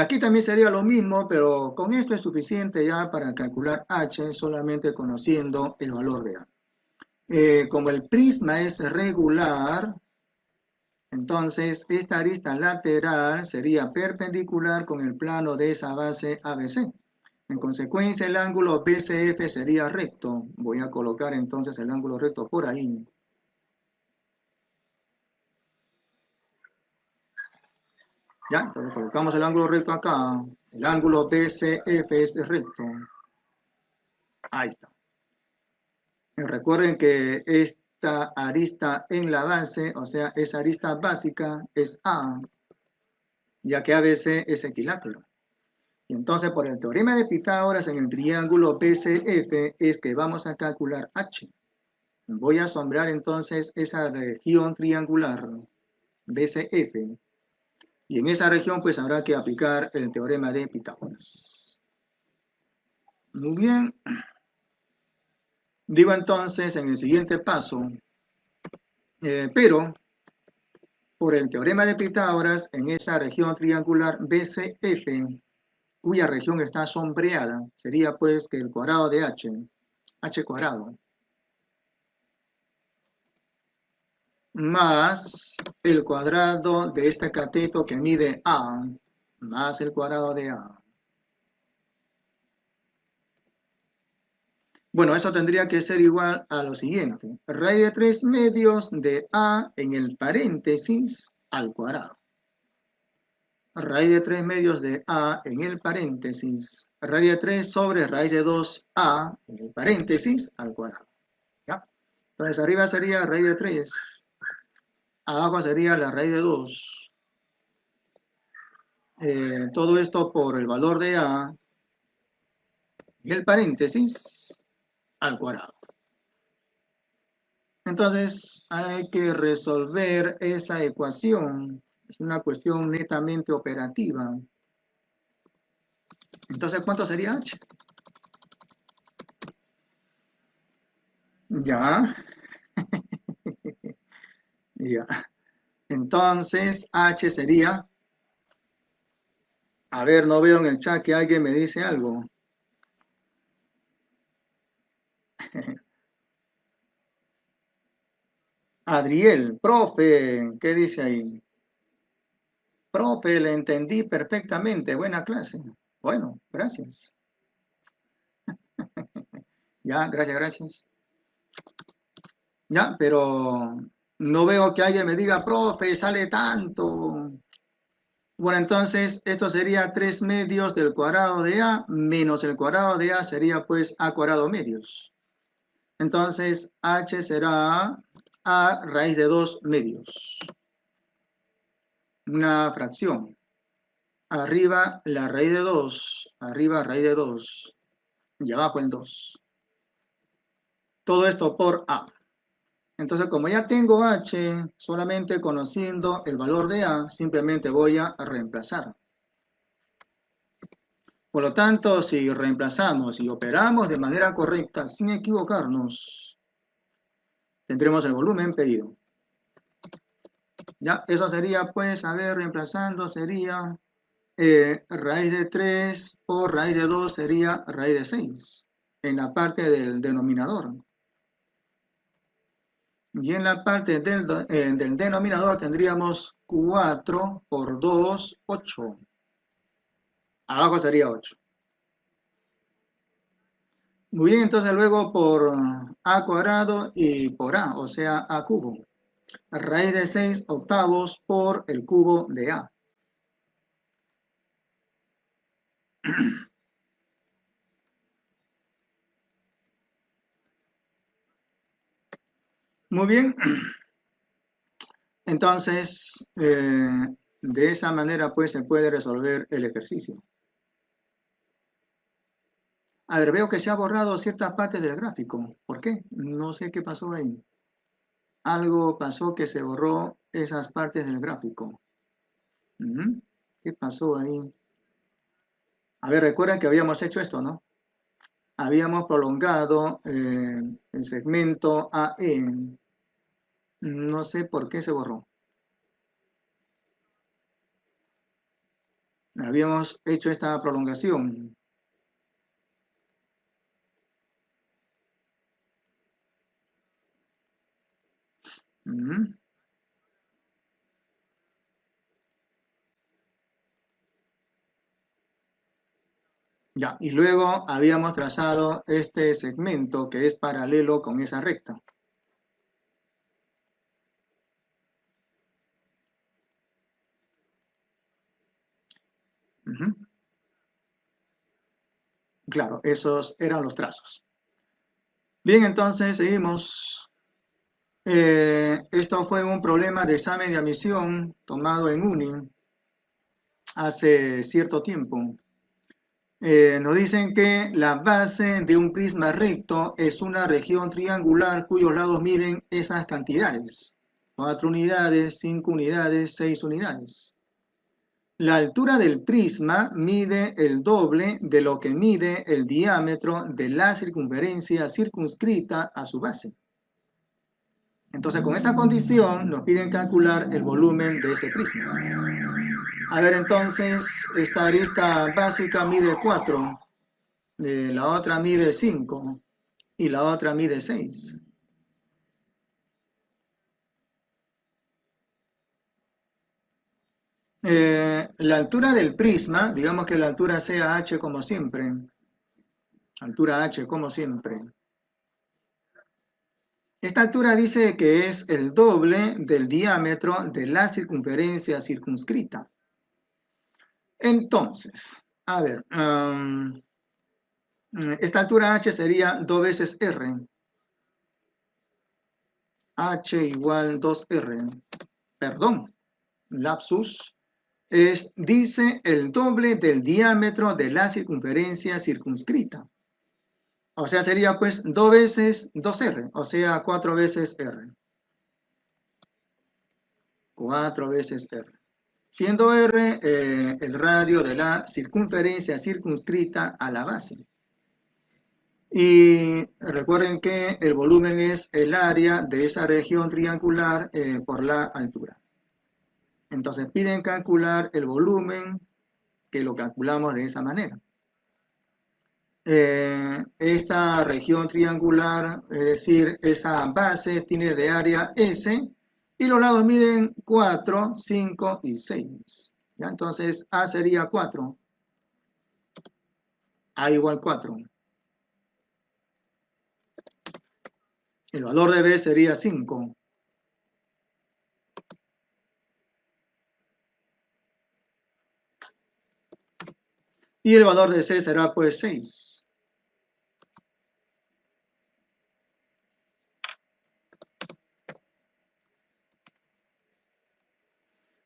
Speaker 1: Aquí también sería lo mismo, pero con esto es suficiente ya para calcular H solamente conociendo el valor de A. Como el prisma es regular, entonces esta arista lateral sería perpendicular con el plano de esa base ABC. En consecuencia, el ángulo BCF sería recto. Voy a colocar entonces el ángulo recto por ahí. Ya, entonces colocamos el ángulo recto acá. El ángulo BCF es recto. Ahí está. Y recuerden que esta arista en la base, o sea, esa arista básica es A, ya que ABC es equilátero. Y entonces, por el teorema de Pitágoras en el triángulo BCF es que vamos a calcular H. Voy a sombrear entonces esa región triangular BCF. Y en esa región pues habrá que aplicar el teorema de Pitágoras. Muy bien. Digo entonces en el siguiente paso, pero por el teorema de Pitágoras en esa región triangular BCF, cuya región está sombreada, sería pues que el cuadrado de H cuadrado, más el cuadrado de este cateto que mide A, más el cuadrado de A. Bueno, eso tendría que ser igual a lo siguiente. Raíz de 3 medios de A en el paréntesis al cuadrado. Raíz de 3 medios de A en el paréntesis. Raíz de 3 sobre raíz de 2A en el paréntesis al cuadrado. ¿Ya? Entonces arriba sería raíz de 3. Abajo sería la raíz de 2. Todo esto por el valor de A en el paréntesis al cuadrado. Entonces hay que resolver esa ecuación. Es una cuestión netamente operativa. Entonces, ¿cuánto sería H? Ya, ya. Entonces, H sería, a ver, no veo en el chat que alguien me dice algo. Adriel, profe, ¿qué dice ahí? Profe, le entendí perfectamente, buena clase. Bueno, gracias. Ya, gracias, gracias. Ya, pero no veo que alguien me diga, profe, sale tanto. Bueno, entonces esto sería 3 medios del cuadrado de A menos el cuadrado de A sería pues A cuadrado medios. Entonces H será A raíz de 2 medios. Una fracción. Arriba la raíz de 2, arriba raíz de 2 y abajo el 2. Todo esto por A. Entonces, como ya tengo H, solamente conociendo el valor de A, simplemente voy a reemplazar. Por lo tanto, si reemplazamos y operamos de manera correcta, sin equivocarnos, tendremos el volumen pedido. Ya, eso sería, pues, a ver, reemplazando sería raíz de 3 por raíz de 2 sería raíz de 6 en la parte del denominador. Y en la parte del denominador tendríamos 4 por 2, 8. Abajo sería 8. Muy bien, entonces luego por A cuadrado y por A, o sea, A cubo. Raíz de 6 octavos por el cubo de A. Muy bien, entonces de esa manera pues se puede resolver el ejercicio. A ver, veo que se ha borrado ciertas partes del gráfico. ¿Por qué? No sé qué pasó ahí. Algo pasó que se borró esas partes del gráfico. ¿Qué pasó ahí? A ver, recuerden que habíamos hecho esto, ¿no? Habíamos prolongado el segmento AE. No sé por qué se borró. Habíamos hecho esta prolongación. Ya, y luego habíamos trazado este segmento que es paralelo con esa recta. Ujú. Claro, esos eran los trazos. Bien, entonces seguimos. Esto fue un problema de examen de admisión tomado en UNI hace cierto tiempo. Nos dicen que la base de un prisma recto es una región triangular cuyos lados miden esas cantidades. 4 unidades, 5 unidades, 6 unidades. La altura del prisma mide el doble de lo que mide el diámetro de la circunferencia circunscrita a su base. Entonces, con esa condición, nos piden calcular el volumen de ese prisma. A ver, entonces, esta arista básica mide 4, la otra mide 5 y la otra mide 6. La altura del prisma, digamos que la altura sea h como siempre, altura h como siempre. Esta altura dice que es el doble del diámetro de la circunferencia circunscrita. Entonces, a ver, esta altura h sería 2 veces r. H igual 2r. Perdón, lapsus. Dice el doble del diámetro de la circunferencia circunscrita. O sea, sería pues 2 veces 2r, o sea, 4 veces r. 4 veces r. Siendo r el radio de la circunferencia circunscrita a la base. Y recuerden que el volumen es el área de esa región triangular por la altura. Entonces piden calcular el volumen, que lo calculamos de esa manera. Esta región triangular, es decir, esa base tiene de área S y los lados miden 4, 5 y 6. ¿Ya? Entonces A sería 4, A igual 4. El valor de B sería 5. Y el valor de C será pues 6.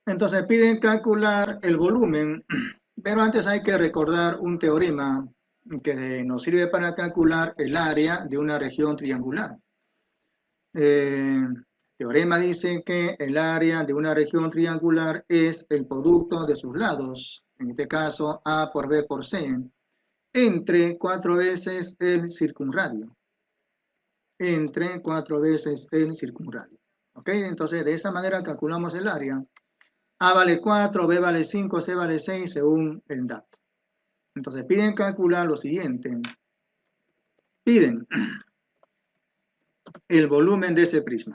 Speaker 1: Entonces piden calcular el volumen, pero antes hay que recordar un teorema que nos sirve para calcular el área de una región triangular. Teorema dice que el área de una región triangular es el producto de sus lados, en este caso A por B por C, entre 4 veces el circunradio. Entre 4 veces el circunradio. ¿Ok? Entonces, de esa manera calculamos el área. A vale 4, B vale 5, C vale 6, según el dato. Entonces, piden calcular lo siguiente. Piden el volumen de ese prisma.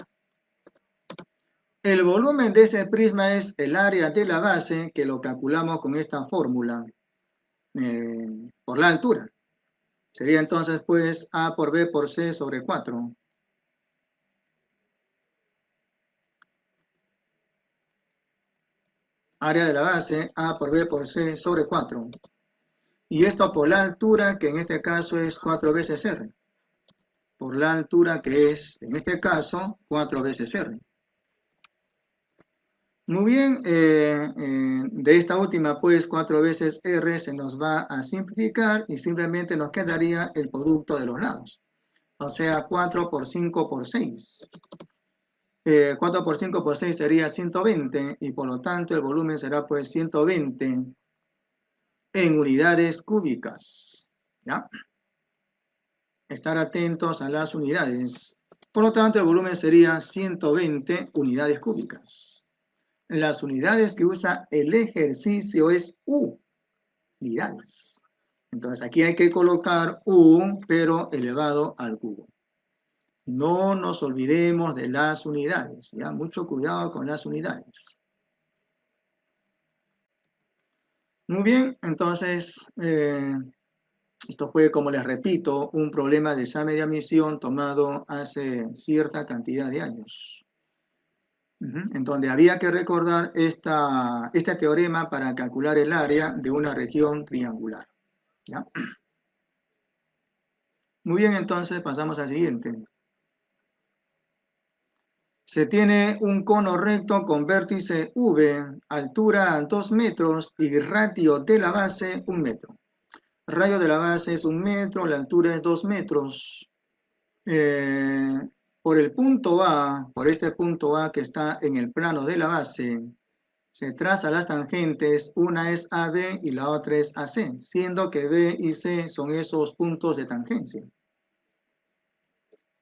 Speaker 1: El volumen de ese prisma es el área de la base, que lo calculamos con esta fórmula, por la altura. Sería entonces, pues, A por B por C sobre 4. Área de la base, A por B por C sobre 4. Y esto por la altura, que en este caso es 4 veces R. Por la altura, que es, en este caso, 4 veces R. Muy bien, de esta última, pues, 4 veces R se nos va a simplificar y simplemente nos quedaría el producto de los lados. O sea, 4 por 5 por 6. 4 por 5 por 6 sería 120 y por lo tanto el volumen será pues 120 en unidades cúbicas. ¿Ya? Estar atentos a las unidades. Por lo tanto, el volumen sería 120 unidades cúbicas. Las unidades que usa el ejercicio es U, unidades. Entonces aquí hay que colocar U, pero elevado al cubo. No nos olvidemos de las unidades, ¿ya? Mucho cuidado con las unidades. Muy bien, entonces, esto fue, como les repito, un problema de examen de admisión tomado hace cierta cantidad de años. en donde había que recordar este teorema para calcular el área de una región triangular. ¿Ya? Muy bien, entonces pasamos al siguiente. Se tiene un cono recto con vértice V, altura 2 metros y radio de la base 1 metro. Radio de la base es 1 metro, la altura es 2 metros. Por el punto A, por este punto A que está en el plano de la base, se trazan las tangentes, una es AB y la otra es AC, siendo que B y C son esos puntos de tangencia.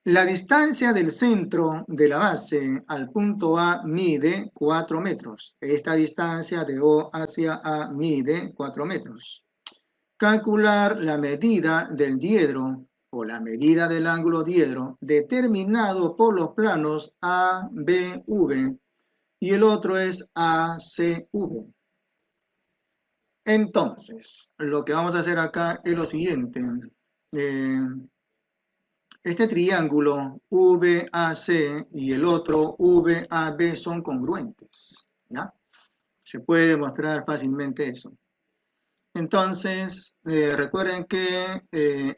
Speaker 1: La distancia del centro de la base al punto A mide 4 metros. Esta distancia de O hacia A mide 4 metros. Calcular la medida del diedro o la medida del ángulo diedro determinado por los planos ABV y el otro es ACV. Entonces, lo que vamos a hacer acá es lo siguiente. Este triángulo VAC y el otro VAB son congruentes, ¿ya? Se puede demostrar fácilmente eso. Entonces, recuerden que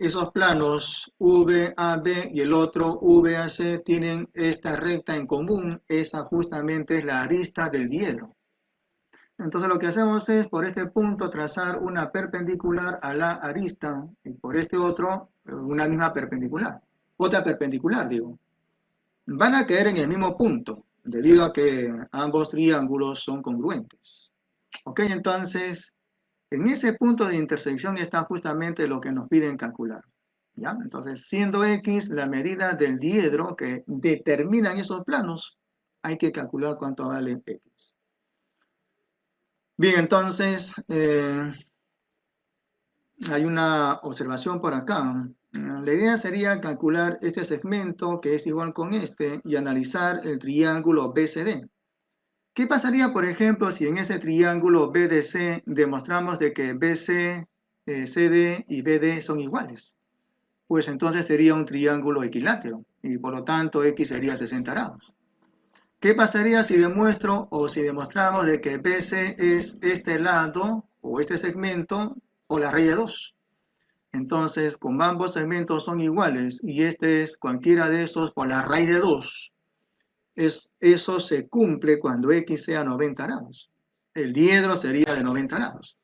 Speaker 1: esos planos VAB y el otro VAC tienen esta recta en común. Esa justamente es la arista del diedro. Entonces lo que hacemos es por este punto trazar una perpendicular a la arista y por este otro una misma perpendicular. Otra perpendicular, digo. Van a caer en el mismo punto debido a que ambos triángulos son congruentes. Ok, entonces en ese punto de intersección está justamente lo que nos piden calcular. ¿Ya? Entonces, siendo X la medida del diedro que determinan esos planos, hay que calcular cuánto vale X. Bien, entonces, hay una observación por acá. La idea sería calcular este segmento que es igual con este y analizar el triángulo BCD. ¿Qué pasaría, por ejemplo, si en ese triángulo BDC demostramos de que BC, CD y BD son iguales? Pues entonces sería un triángulo equilátero y por lo tanto X sería 60 grados. ¿Qué pasaría si demuestro o si demostramos de que BC es este lado o este segmento o la raíz de 2? Entonces, como ambos segmentos son iguales y este es cualquiera de esos por la raíz de 2, eso se cumple cuando X sea 90 grados. El diedro sería de 90 grados.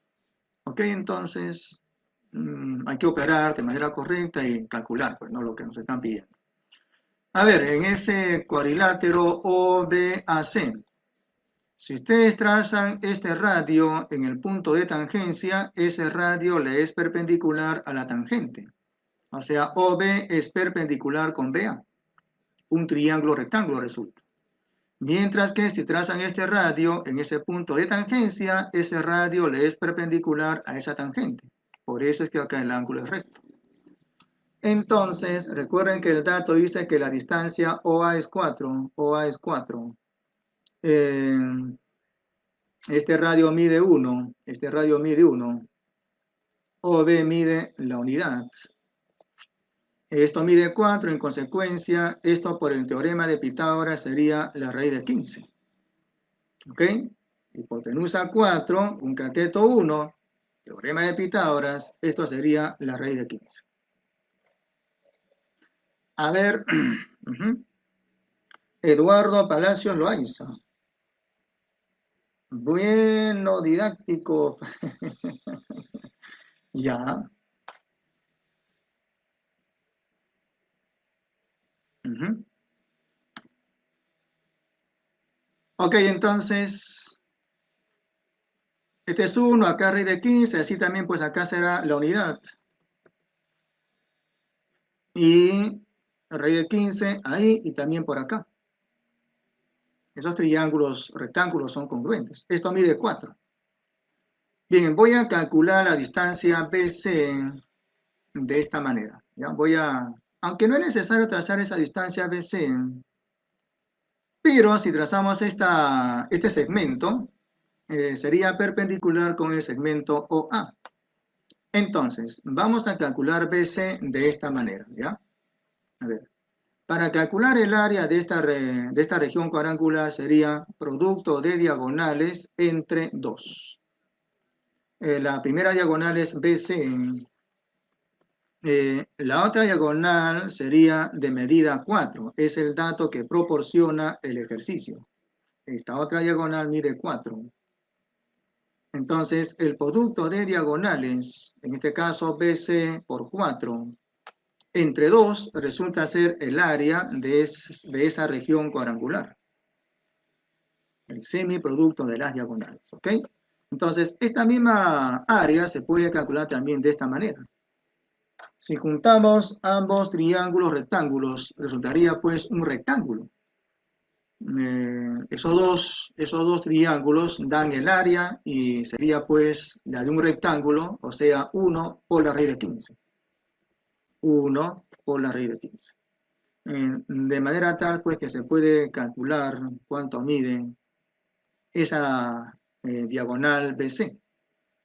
Speaker 1: Ok, entonces hay que operar de manera correcta y calcular, pues, ¿no? Lo que nos están pidiendo. A ver, en ese cuadrilátero OBAC, si ustedes trazan este radio en el punto de tangencia, ese radio le es perpendicular a la tangente. O sea, OB es perpendicular con BA. Un triángulo rectángulo resulta. Mientras que si trazan este radio en ese punto de tangencia, ese radio le es perpendicular a esa tangente. Por eso es que acá el ángulo es recto. Entonces, recuerden que el dato dice que la distancia OA es 4. OA es 4. Este radio mide 1. Este radio mide 1. OB mide la unidad. Esto mide 4, en consecuencia, esto por el teorema de Pitágoras sería la raíz de 15. ¿Ok? Hipotenusa 4, un cateto 1, teorema de Pitágoras, esto sería la raíz de 15. A ver, Eduardo Palacios Loaiza. Bueno, didáctico. Ya. Ok, entonces, este es 1, acá raíz de 15, así también pues acá será la unidad. Y raíz de 15 ahí y también por acá. Esos triángulos rectángulos son congruentes. Esto mide 4. Bien, voy a calcular la distancia BC de esta manera. ¿Ya? Aunque no es necesario trazar esa distancia BC, pero si trazamos este segmento, sería perpendicular con el segmento OA. Entonces, vamos a calcular BC de esta manera, ¿ya? A ver, Para calcular el área de esta región cuadrangular sería producto de diagonales entre 2. La primera diagonal es BC. La otra diagonal sería de medida 4. Es el dato que proporciona el ejercicio. Esta otra diagonal mide 4. Entonces, el producto de diagonales, en este caso BC por 4, entre 2 resulta ser el área de esa región cuadrangular. El semiproducto de las diagonales, ¿ok? Entonces, esta misma área se puede calcular también de esta manera. Si juntamos ambos triángulos rectángulos, resultaría pues un rectángulo. Esos dos triángulos dan el área y sería pues la de un rectángulo, o sea, 1 por la raíz de 15. 1 por la raíz de 15. De manera tal pues que se puede calcular cuánto mide esa diagonal BC.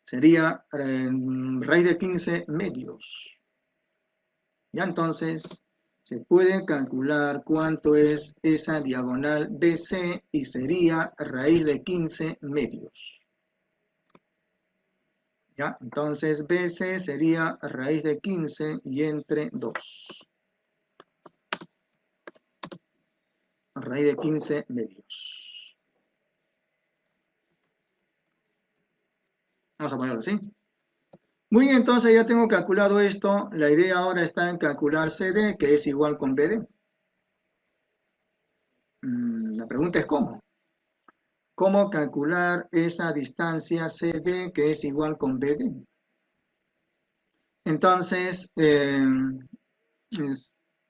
Speaker 1: Sería raíz de 15 medios. Ya entonces se puede calcular cuánto es esa diagonal BC y sería raíz de 15 medios. Ya, entonces BC sería raíz de 15 y entre 2. Raíz de 15 medios. Vamos a ponerlo así. Muy bien, entonces ya tengo calculado esto. La idea ahora está en calcular CD, que es igual con BD. La pregunta es ¿cómo? ¿Cómo calcular esa distancia CD que es igual con BD? Entonces,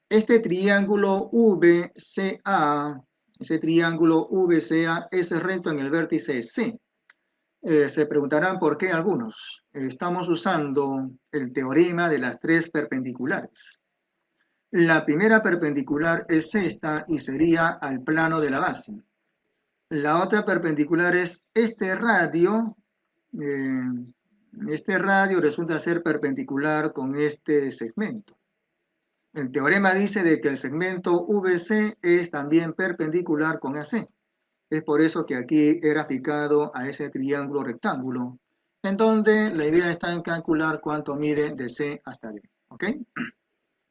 Speaker 1: este triángulo VCA, ese triángulo VCA es recto en el vértice C. Se preguntarán por qué algunos. Estamos usando el teorema de las tres perpendiculares. La primera perpendicular es esta y sería al plano de la base. La otra perpendicular es este radio. Este radio resulta ser perpendicular con este segmento. El teorema dice de que el segmento VC es también perpendicular con AC. Es por eso que aquí he graficado a ese triángulo rectángulo, en donde la idea está en calcular cuánto mide de C hasta D, ¿ok?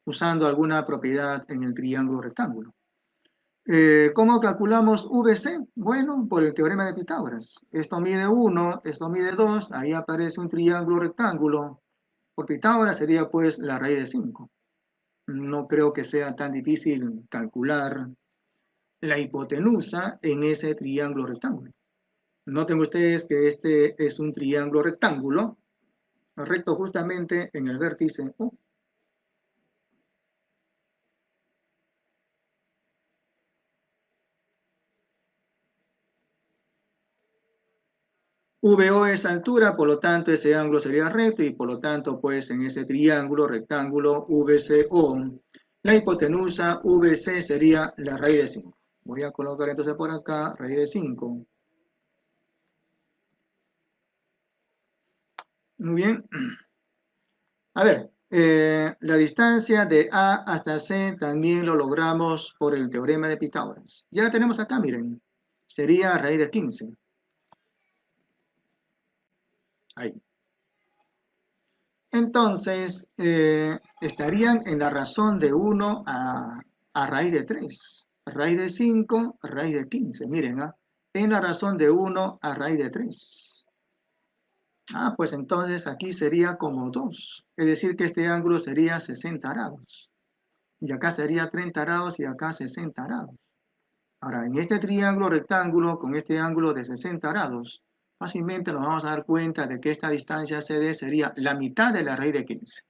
Speaker 1: Usando alguna propiedad en el triángulo rectángulo. ¿Cómo calculamos VC? Bueno, por el teorema de Pitágoras. Esto mide 1, esto mide 2, ahí aparece un triángulo rectángulo. Por Pitágoras sería pues la raíz de 5. No creo que sea tan difícil calcular la hipotenusa en ese triángulo rectángulo. Noten ustedes que este es un triángulo rectángulo, recto justamente en el vértice O. VO es altura, por lo tanto ese ángulo sería recto y por lo tanto pues en ese triángulo rectángulo VCO, la hipotenusa VC sería la raíz de 5. Voy a colocar entonces por acá raíz de 5. Muy bien. A ver, la distancia de A hasta C también lo logramos por el teorema de Pitágoras. Ya la tenemos acá, miren. Sería raíz de 15. Ahí. Entonces, estarían en la razón de 1 a raíz de 3. Raíz de 5, raíz de 15. Miren, en la razón de 1 a raíz de 3. Pues entonces aquí sería como 2. Es decir, que este ángulo sería 60 grados. Y acá sería 30 grados y acá 60 grados. Ahora, en este triángulo rectángulo con este ángulo de 60 grados, fácilmente nos vamos a dar cuenta de que esta distancia CD sería la mitad de la raíz de 15.